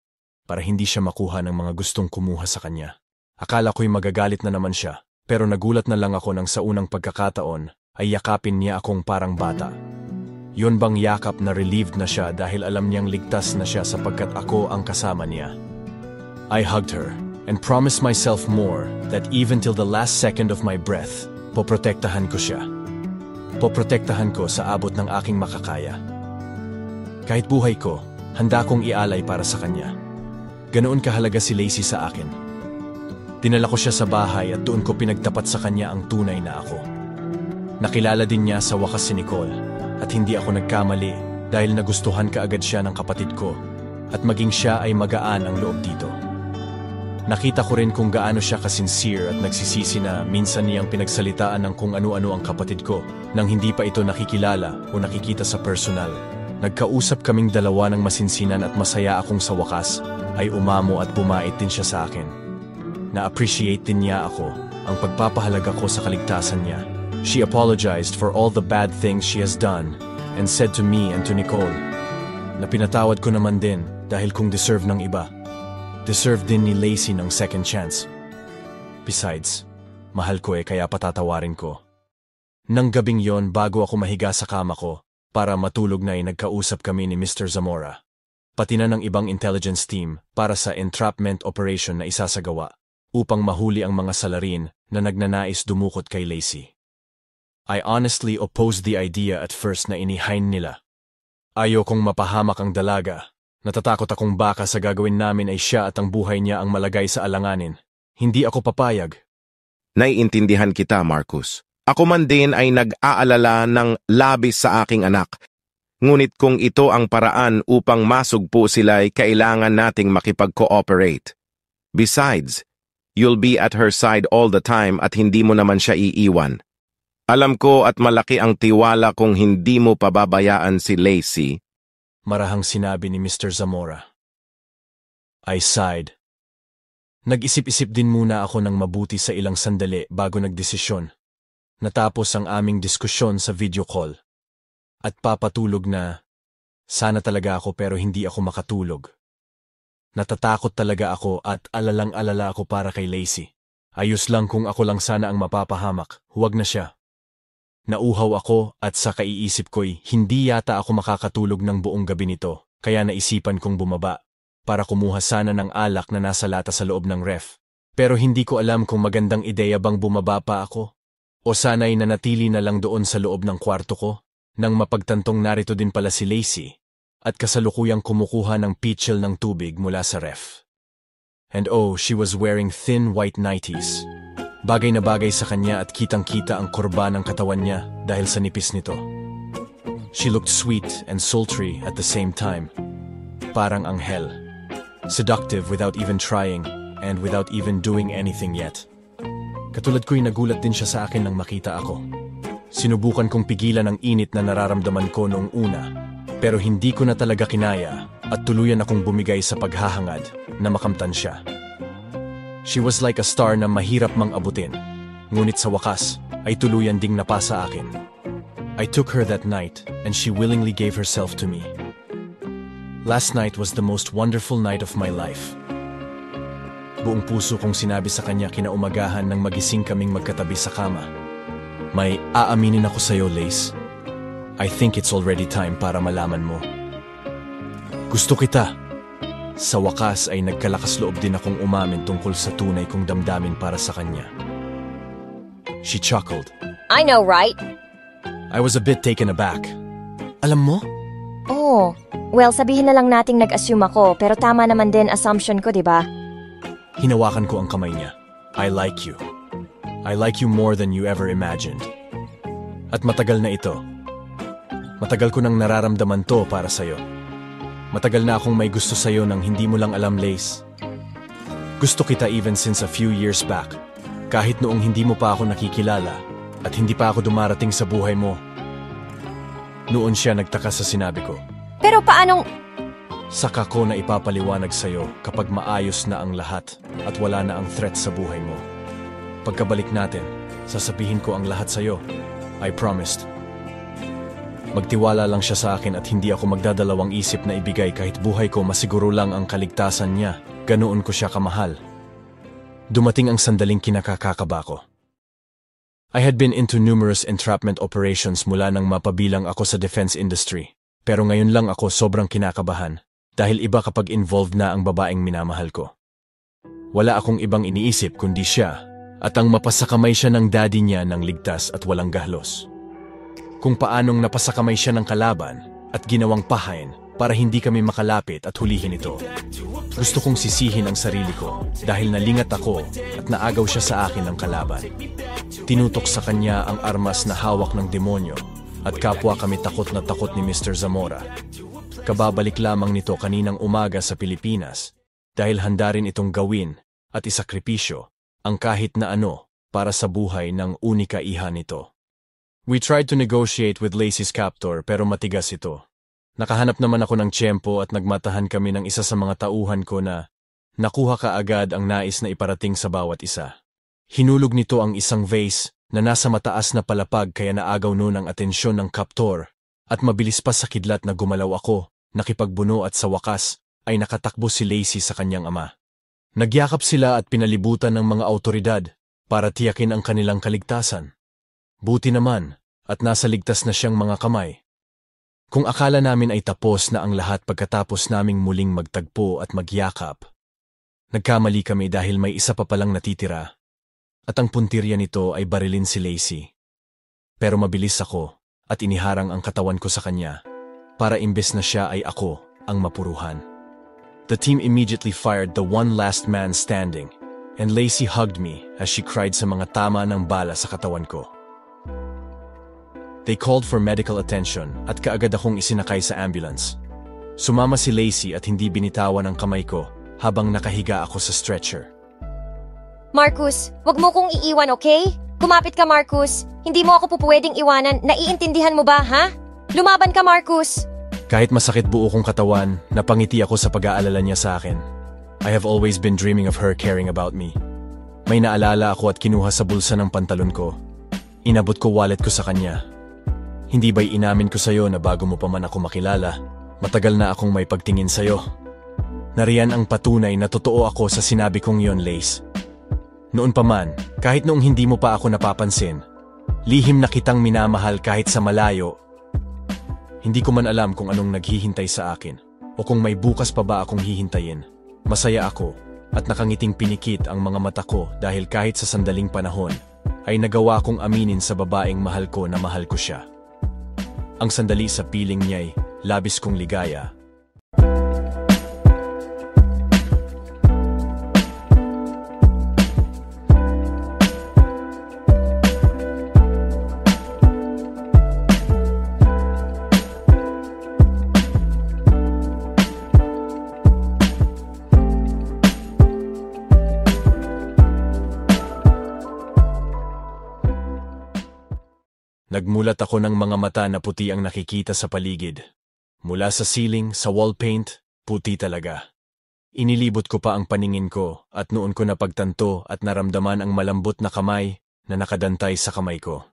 para hindi siya makuha ng mga gustong kumuha sa kanya. Akala ko'y magagalit na naman siya, pero nagulat na lang ako nang sa unang pagkakataon ay yakapin niya akong parang bata. Yun bang yakap na relieved na siya dahil alam niyang ligtas na siya sapagkat ako ang kasama niya. I hugged her and promised myself more that even till the last second of my breath, poprotektahan ko siya. Poprotektahan ko sa abot ng aking makakaya. Kahit buhay ko, handa kong ialay para sa kanya. Ganoon kahalaga si Lacey sa akin. Dinala ko siya sa bahay at doon ko pinagtapat sa kanya ang tunay na ako. Nakilala din niya sa wakas si Nicole at hindi ako nagkamali dahil nagustuhan kaagad siya ng kapatid ko at maging siya ay magaan ang loob dito. Nakita ko rin kung gaano siya kasincere at nagsisisi na minsan niyang pinagsalitaan ng kung ano-ano ang kapatid ko nang hindi pa ito nakikilala o nakikita sa personal. Nagkausap kaming dalawa ng masinsinan at masaya akong sa wakas ay umamo at bumait din siya sa akin. Na-appreciate din niya ako, ang pagpapahalaga ko sa kaligtasan niya. She apologized for all the bad things she has done and said to me and to Nicole na pinatawad ko naman din dahil kung deserve ng iba. Deserve din ni Lacey ng second chance. Besides, mahal ko kaya patatawarin ko. Nang gabing yon bago ako mahiga sa kama ko, para matulog na nagkausap kami ni Mr. Zamora. Pati na ng ibang intelligence team para sa entrapment operation na isasagawa upang mahuli ang mga salarin na nagnanais dumukot kay Lacey. I honestly opposed the idea at first na inihain nila. Ayokong mapahamak ang dalaga. Natatakot akong baka sa gagawin namin ay siya at ang buhay niya ang malagay sa alanganin. Hindi ako papayag. Naiintindihan kita, Marcus. Ako man din ay nag-aalala ng labis sa aking anak. Ngunit kung ito ang paraan upang masugpo sila ay kailangan nating makipag-cooperate. Besides, you'll be at her side all the time at hindi mo naman siya iiwan. Alam ko at malaki ang tiwala kung hindi mo pababayaan si Lacey. Marahang sinabi ni Mr. Zamora. I sighed. Nag-isip-isip din muna ako ng mabuti sa ilang sandali bago nagdesisyon. Natapos ang aming diskusyon sa video call. At papatulog na, sana talaga ako pero hindi ako makatulog. Natatakot talaga ako at alalang-alala ako para kay Lacey. Ayos lang kung ako lang sana ang mapapahamak, huwag na siya. Nauhaw ako at sa kaiisip ko'y hindi yata ako makakatulog ng buong gabi nito, kaya naisipan kong bumaba para kumuha sana ng alak na nasa lata sa loob ng ref. Pero hindi ko alam kung magandang ideya bang bumaba pa ako o sana'y nanatili na lang doon sa loob ng kwarto ko nang mapagtantong narito din pala si Lacey at kasalukuyang kumukuha ng pitchel ng tubig mula sa ref. And oh, she was wearing thin white nighties. Bagay na bagay sa kanya at kitang-kita ang kurba ng katawan niya dahil sa nipis nito. She looked sweet and sultry at the same time. Parang anghel. Seductive without even trying and without even doing anything yet. Katulad ko'y nagulat din siya sa akin nang makita ako. Sinubukan kong pigilan ang init na nararamdaman ko noong una, pero hindi ko na talaga kinaya at tuluyan akong bumigay sa paghahangad na makamtan siya. She was like a star na mahirap mang abutin, ngunit sa wakas ay tuluyan ding napasa akin. I took her that night and she willingly gave herself to me. Last night was the most wonderful night of my life. Buong puso kong sinabi sa kanya kinaumagahan nang magising kaming magkatabi sa kama. May aaminin ako sa'yo, Lace. I think it's already time para malaman mo. Gusto kita. Sa wakas ay nagkalakas loob din akong umamin tungkol sa tunay kong damdamin para sa kanya. She chuckled. I know, right? I was a bit taken aback. Alam mo? Oh, well, sabihin na lang nating nag-assume ako, pero tama naman din assumption ko, di ba? Hinawakan ko ang kamay niya. I like you. I like you more than you ever imagined. At matagal na ito. Matagal ko nang nararamdaman to para sa'yo. Matagal na akong may gusto sa'yo nang hindi mo lang alam, Lace. Gusto kita even since a few years back. Kahit noong hindi mo pa ako nakikilala at hindi pa ako dumarating sa buhay mo. Noon siya nagtaka sa sinabi ko. Pero paanong... Saka ko na ipapaliwanag sa'yo kapag maayos na ang lahat at wala na ang threat sa buhay mo. Pagkabalik natin, sasabihin ko ang lahat sa'yo. I promised. Magtiwala lang siya sa akin at hindi ako magdadalawang isip na ibigay kahit buhay ko masiguro lang ang kaligtasan niya. Ganoon ko siya kamahal. Dumating ang sandaling kinakakaba ko. I had been into numerous entrapment operations mula nang mapabilang ako sa defense industry. Pero ngayon lang ako sobrang kinakabahan dahil iba kapag involved na ang babaeng minamahal ko. Wala akong ibang iniisip kundi siya at ang mapasakamay siya ng daddy niya ng ligtas at walang gahlos. Kung paanong napasakamay siya ng kalaban at ginawang pahain para hindi kami makalapit at hulihin ito. Gusto kong sisihin ang sarili ko dahil nalingat ako at naagaw siya sa akin ng kalaban. Tinutok sa kanya ang armas na hawak ng demonyo at kapwa kami takot na takot ni Mr. Zamora. Kababalik lamang nito kaninang umaga sa Pilipinas dahil handa rin itong gawin at isakripisyo ang kahit na ano para sa buhay ng unika iha nito. We tried to negotiate with Lacey's captor pero matigas ito. Nakahanap naman ako ng tiyempo at nagmatahan kami ng isa sa mga tauhan ko na nakuha kaagad ang nais na iparating sa bawat isa. Hinulog nito ang isang vase na nasa mataas na palapag kaya naagaw noon ang atensyon ng captor at mabilis pa sa kidlat na gumalaw ako, nakipagbuno at sa wakas ay nakatakbo si Lacey sa kanyang ama. Nagyakap sila at pinalibutan ng mga awtoridad para tiyakin ang kanilang kaligtasan. Buti naman at nasa ligtas na siyang mga kamay. Kung akala namin ay tapos na ang lahat pagkatapos naming muling magtagpo at magyakap, nagkamali kami dahil may isa pa palang natitira at ang puntirya nito ay barilin si Lacey. Pero mabilis ako at iniharang ang katawan ko sa kanya para imbes na siya ay ako ang mapuruhan. The team immediately fired the one last man standing and Lacey hugged me as she cried sa mga tama ng bala sa katawan ko. They called for medical attention at kaagad akong isinakay sa ambulance. Sumama si Lacey at hindi binitawan ang kamay ko habang nakahiga ako sa stretcher. Marcus, wag mo kong iiwan, okay? Kumapit ka, Marcus. Hindi mo ako pupwedeng iwanan. Naiintindihan mo ba, ha? Lumaban ka, Marcus. Kahit masakit buo kong katawan, napangiti ako sa pag-aalala niya sa akin. I have always been dreaming of her caring about me. May naalala ako at kinuha sa bulsa ng pantalon ko. Inabot ko wallet ko sa kanya. Hindi ba'y inamin ko sa'yo na bago mo pa man ako makilala, matagal na akong may pagtingin sa'yo. Nariyan ang patunay na totoo ako sa sinabi kong yon, Lace. Noon pa man, kahit noong hindi mo pa ako napapansin, lihim na kitang minamahal kahit sa malayo. Hindi ko man alam kung anong naghihintay sa akin o kung may bukas pa ba akong hihintayin. Masaya ako at nakangiting pinikit ang mga mata ko dahil kahit sa sandaling panahon ay nagawa kong aminin sa babaeng mahal ko na mahal ko siya. Ang sandali sa piling niya'y labis kong ligaya. Nagmulat ako ng mga mata na puti ang nakikita sa paligid. Mula sa ceiling, sa wall paint, puti talaga. Inilibot ko pa ang paningin ko at noon ko napagtanto at naramdaman ang malambot na kamay na nakadantay sa kamay ko.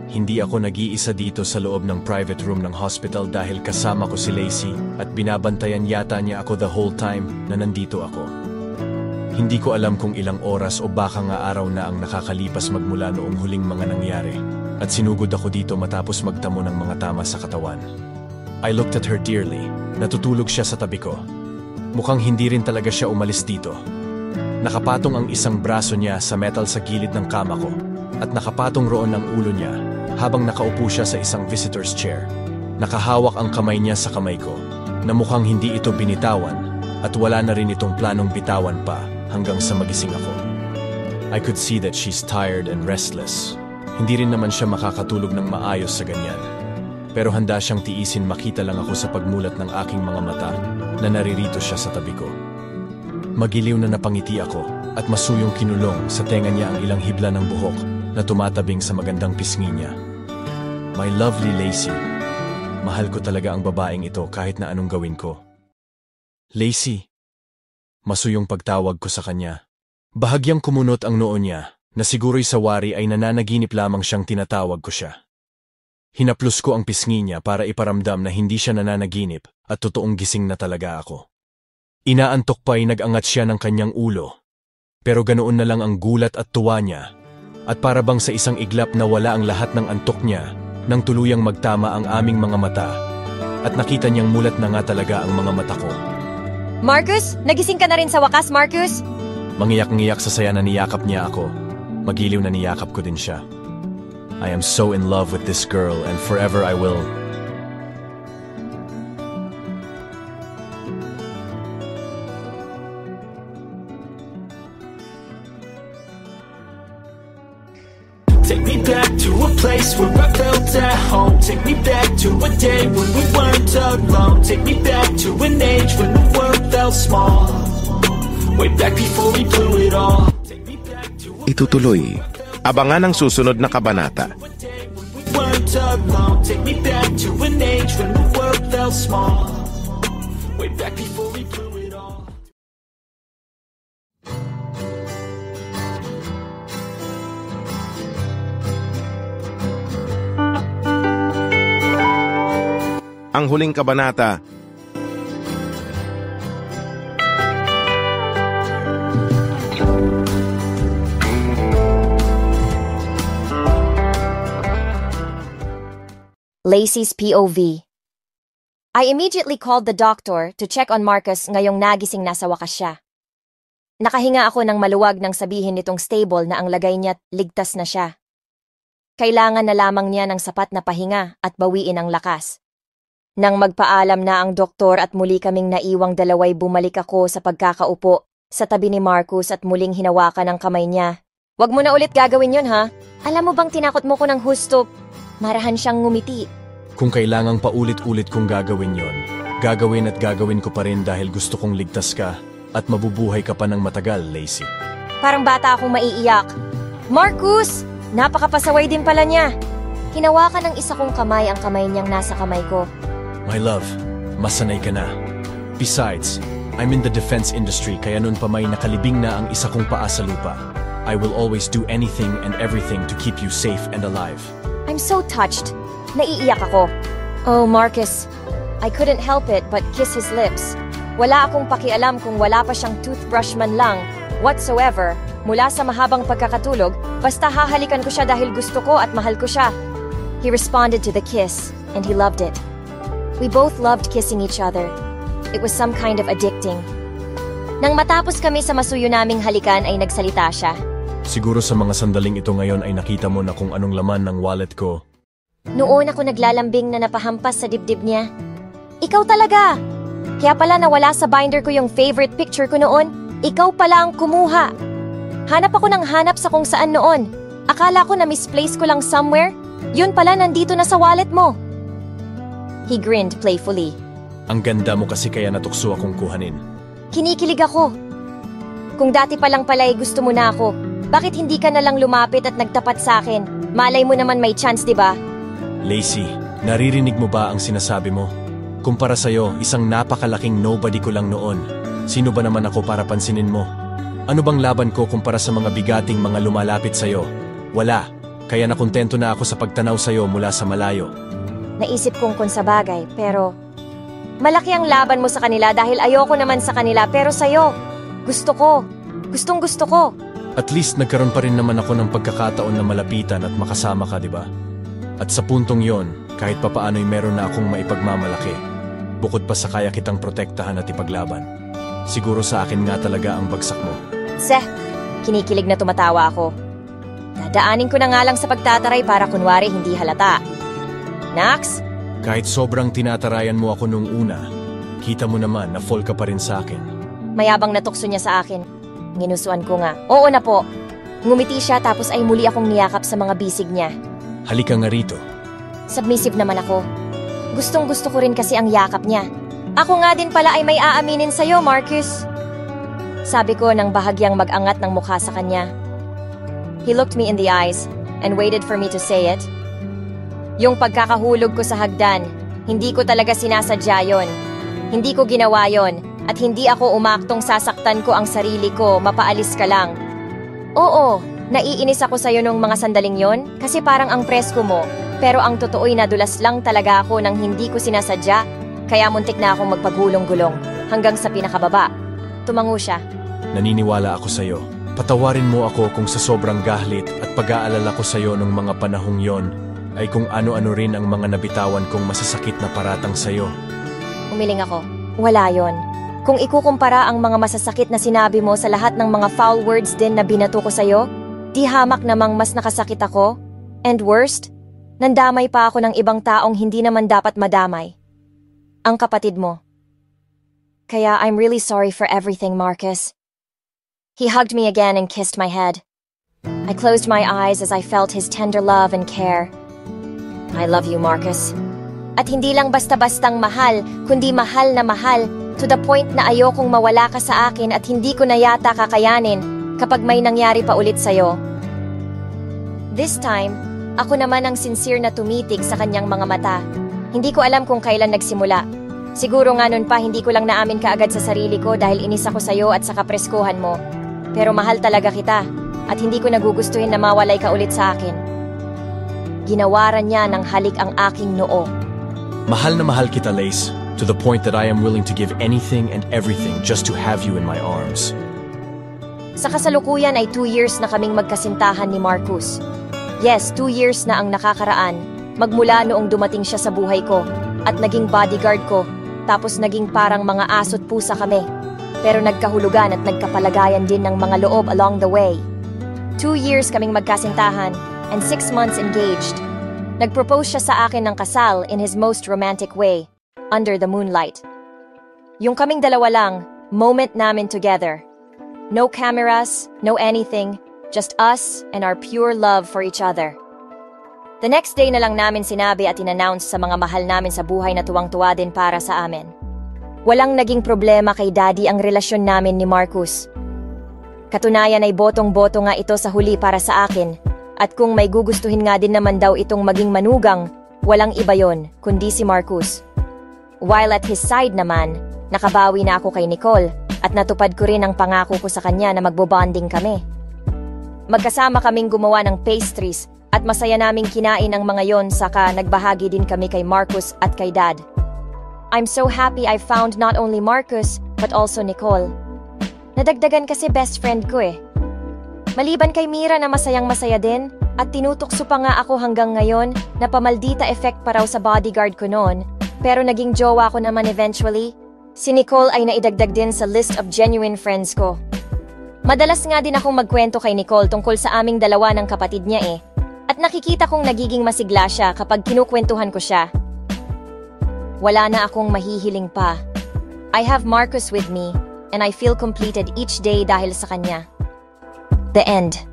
Hindi ako nag-iisa dito sa loob ng private room ng hospital dahil kasama ko si Lacey at binabantayan yata niya ako the whole time na nandito ako. Hindi ko alam kung ilang oras o baka nga araw na ang nakakalipas magmula noong huling mga nangyari. At sinugod ako dito matapos magtamo ng mga tama sa katawan. I looked at her dearly. Natutulog siya sa tabi ko. Mukhang hindi rin talaga siya umalis dito. Nakapatong ang isang braso niya sa metal sa gilid ng kama ko at nakapatong roon ang ulo niya habang nakaupo siya sa isang visitor's chair. Nakahawak ang kamay niya sa kamay ko na mukhang hindi ito binitawan at wala na rin itong planong bitawan pa hanggang sa magising ako. I could see that she's tired and restless. Hindi rin naman siya makakatulog ng maayos sa ganyan. Pero handa siyang tiisin makita lang ako sa pagmulat ng aking mga mata na naririto siya sa tabi ko. Magiliw na napangiti ako at masuyong kinulong sa tenga niya ang ilang hibla ng buhok na tumatabing sa magandang pisngi niya. My lovely Lacey, mahal ko talaga ang babaeng ito kahit na anong gawin ko. Lacey, masuyong pagtawag ko sa kanya. Bahagyang kumunot ang noo niya. Na siguro'y sa wari ay nananaginip lamang siyang tinatawag ko siya. Hinaplos ko ang pisngi niya para iparamdam na hindi siya nananaginip at totoong gising na talaga ako. Inaantok pa ay nag-angat siya ng kanyang ulo. Pero ganoon na lang ang gulat at tuwa niya. At para bang sa isang iglap na wala ang lahat ng antok niya nang tuluyang magtama ang aming mga mata. At nakita niyang mulat na nga talaga ang mga mata ko. Marcus, nagising ka na rin sa wakas, Marcus? Mangiyak-ngiyak sa saya na niyakap niya ako. Magiliw na niyakap ko din siya. I am so in love with this girl and forever I will. Take me back to a place where I felt at home. Take me back to a day when we weren't alone. Take me back to an age when the world felt small. Way back before we blew it all. Take me back to a Itutuloy. Abangan ang susunod na kabanata. day when we weren't alone. Take me back to an age when the world felt small. Way back before we blew it all. Ang huling kabanata. Lacey's POV. I immediately called the doctor to check on Marcus ngayong nagising na sa wakas siya. Nakahinga ako ng maluwag nang sabihin nitong stable na ang lagay niya ligtas na siya. Kailangan na lamang niya ng sapat na pahinga at bawiin ang lakas. Nang magpaalam na ang doktor at muli kaming naiwang dalaway, bumalik ako sa pagkakaupo sa tabi ni Marcus at muling hinawakan ang kamay niya. Wag mo na ulit gagawin yun, ha? Alam mo bang tinakot mo ko ng husto? Marahan siyang ngumiti. Kung kailangang paulit-ulit kong gagawin yon, gagawin at gagawin ko pa rin dahil gusto kong ligtas ka at mabubuhay ka pa ng matagal, Lacey. Parang bata akong maiiyak. Marcus! Napakapasaway din pala niya. Hinawakan ng isa kong kamay ang kamay niyang nasa kamay ko. My love, masanay ka na. Besides, I'm in the defense industry kaya noon pa may nakalibing na ang isa kong paa sa lupa. I will always do anything and everything to keep you safe and alive. I'm so touched. Naiiyak ako. Oh, Marcus. I couldn't help it but kiss his lips. Wala akong pakialam kung wala pa siyang toothbrush man lang, whatsoever, mula sa mahabang pagkakatulog, basta hahalikan ko siya dahil gusto ko at mahal ko siya. He responded to the kiss, and he loved it. We both loved kissing each other. It was some kind of addicting. Nang matapos kami sa masuyo naming halikan ay nagsalita siya. Siguro sa mga sandaling ito ngayon ay nakita mo na kung anong laman ng wallet ko. Noon ako naglalambing na napahampas sa dibdib niya. Ikaw talaga! Kaya pala nawala sa binder ko yung favorite picture ko noon. Ikaw pala ang kumuha. Hanap ako ng hanap sa kung saan noon. Akala ko na misplace ko lang somewhere. Yun pala nandito na sa wallet mo. He grinned playfully. Ang ganda mo kasi kaya natukso akong kuhanin. Kinikilig ako. Kung dati pa lang pala ay gusto mo na ako, bakit hindi ka na lang lumapit at nagtapat sa akin? Malay mo naman may chance, di ba? Lacey, naririnig mo ba ang sinasabi mo? Kumpara sa'yo, isang napakalaking nobody ko lang noon. Sino ba naman ako para pansinin mo? Ano bang laban ko kumpara sa mga bigating mga lumalapit sa'yo? Wala. Kaya nakontento na ako sa pagtanaw sa'yo mula sa malayo. Naisip kong kung sa bagay, pero malaki ang laban mo sa kanila dahil ayoko naman sa kanila, pero sa'yo, gusto ko. Gustong gusto ko. At least nagkaroon pa rin naman ako ng pagkakataon na malapitan at makasama ka, di ba? At sa puntong yon, kahit papaano'y meron na akong maipagmamalaki. Bukod pa sa kaya kitang protektahan at ipaglaban. Siguro sa akin nga talaga ang bagsak mo. Seh, kinikilig na tumatawa ako. Dadaanin ko na nga lang sa pagtataray para kunwari hindi halata. Nax? Kahit sobrang tinatarayan mo ako nung una, kita mo naman na fall ka pa rin sa akin. Mayabang natukso niya sa akin. Ginusuan ko nga. Oo na po. Ngumiti siya tapos ay muli akong niyakap sa mga bisig niya. Halika nga rito. Submissive naman ako. Gustong gusto ko rin kasi ang yakap niya. Ako nga din pala ay may aaminin sa'yo, Marcus. Sabi ko nang bahagyang mag-angat ng mukha sa kanya. He looked me in the eyes and waited for me to say it. Yung pagkakahulog ko sa hagdan, hindi ko talaga sinasadya yon. Hindi ko ginawa yon at hindi ako umaktong sasaktan ko ang sarili ko, mapaalis ka lang. Oo, naiinis ako sa'yo nung mga sandaling yon kasi parang ang presko mo, pero ang totoo'y nadulas lang talaga ako nang hindi ko sinasadya, kaya muntik na akong magpagulong-gulong hanggang sa pinakababa. Tumango siya. Naniniwala ako sa'yo. Patawarin mo ako kung sa sobrang gahlit at pag-aalala ko sa'yo nung mga panahong yon, ay kung ano-ano rin ang mga nabitawan kong masasakit na paratang sa'yo. Umiling ako. Wala yon. Kung ikukumpara ang mga masasakit na sinabi mo sa lahat ng mga foul words din na binato ko sa'yo, di hamak namang mas nakasakit ako. And worst, nandamay pa ako ng ibang taong hindi naman dapat madamay. Ang kapatid mo. Kaya I'm really sorry for everything, Marcus. He hugged me again and kissed my head. I closed my eyes as I felt his tender love and care. I love you, Marcus. At hindi lang basta-bastang mahal, kundi mahal na mahal, to the point na ayokong mawala ka sa akin at hindi ko na yata kakayanin kapag may nangyari pa ulit sa'yo. This time, ako naman ang sincere na tumitig sa kanyang mga mata. Hindi ko alam kung kailan nagsimula. Siguro nga nun pa hindi ko lang naamin kaagad sa sarili ko dahil inis ako sa'yo at sa kapreskuhan mo. Pero mahal talaga kita at hindi ko nagugustuhin na mawalay ka ulit sa akin. Ginawaran niya ng halik ang aking noo. Mahal na mahal kita, Lace, to the point that I am willing to give anything and everything just to have you in my arms. Sa kasalukuyan ay 2 years na kaming magkasintahan ni Marcus. Yes, 2 years na ang nakakaraan, magmula noong dumating siya sa buhay ko at naging bodyguard ko, tapos naging parang mga aso't pusa kami. Pero nagkahulugan at nagkapalagayan din ng mga loob along the way. 2 years kaming magkasintahan and 6 months engaged. Nagpropose siya sa akin ng kasal in his most romantic way, under the moonlight. Yung kaming dalawa lang, moment namin together. No cameras, no anything, just us and our pure love for each other. The next day na lang namin sinabi at in-announce sa mga mahal namin sa buhay na tuwang-tuwa din para sa amin. Walang naging problema kay Daddy ang relasyon namin ni Marcus. Katunayan ay botong-boto nga ito sa huli para sa akin, at kung may gugustuhin nga din naman daw itong maging manugang, walang iba yon kundi si Marcus. While at his side naman, nakabawi na ako kay Nicole at natupad ko rin ang pangako ko sa kanya na magbobonding kami. Magkasama kaming gumawa ng pastries at masaya naming kinain ang mga yon, saka nagbahagi din kami kay Marcus at kay Dad. I'm so happy I found not only Marcus but also Nicole. Nadagdagan kasi best friend ko eh. Maliban kay Mira na masayang-masaya din at tinutukso pa nga ako hanggang ngayon na pamaldita effect pa raw sa bodyguard ko noon, pero naging jowa ko naman eventually. Si Nicole ay naidagdag din sa list of genuine friends ko. Madalas nga din akong magkwento kay Nicole tungkol sa aming dalawa ng kapatid niya eh. At nakikita kong nagiging masigla siya kapag kinukwentuhan ko siya. Wala na akong mahihiling pa. I have Marcus with me, and I feel completed each day dahil sa kanya. The end.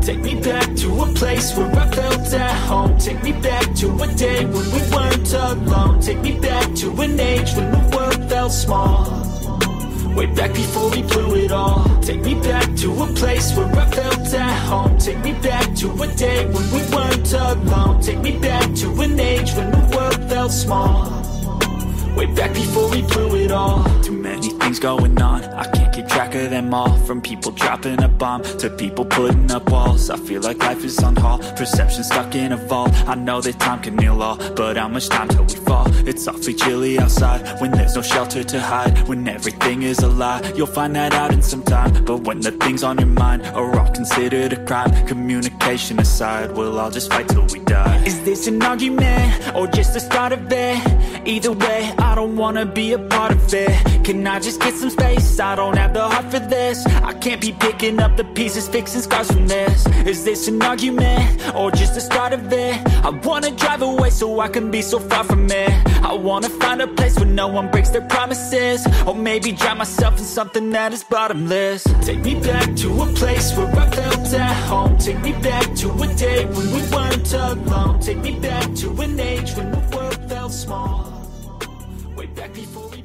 Take me back to a place where I felt at home. Take me back to a day when we weren't alone. Take me back to an age when the world felt small. Way back before we blew it all. Take me back to a place where I felt at home. Take me back to a day when we weren't alone. Take me back to an age when the world felt small. Way back before we blew it all. Too many things going on, I can't keep track of them all. From people dropping a bomb to people putting up walls. I feel like life is on hold, perception stuck in a vault. I know that time can heal all, but how much time till we fall? It's awfully chilly outside, when there's no shelter to hide. When everything is a lie, you'll find that out in some time. But when the things on your mind are all considered a crime, communication aside, we'll all just fight till we die. Is this an argument, or just the start of it? Either way, I don't wanna be a part of it. Can I just get some space? I don't have the heart for this. I can't be picking up the pieces, fixing scars from this. Is this an argument, or just the start of it? I wanna drive away so I can be so far from it. I wanna find a place where no one breaks their promises, or maybe drown myself in something that is bottomless. Take me back to a place where I felt at home. Take me back to a day when we weren't alone. Take me back to an age when the world felt small. Way back before we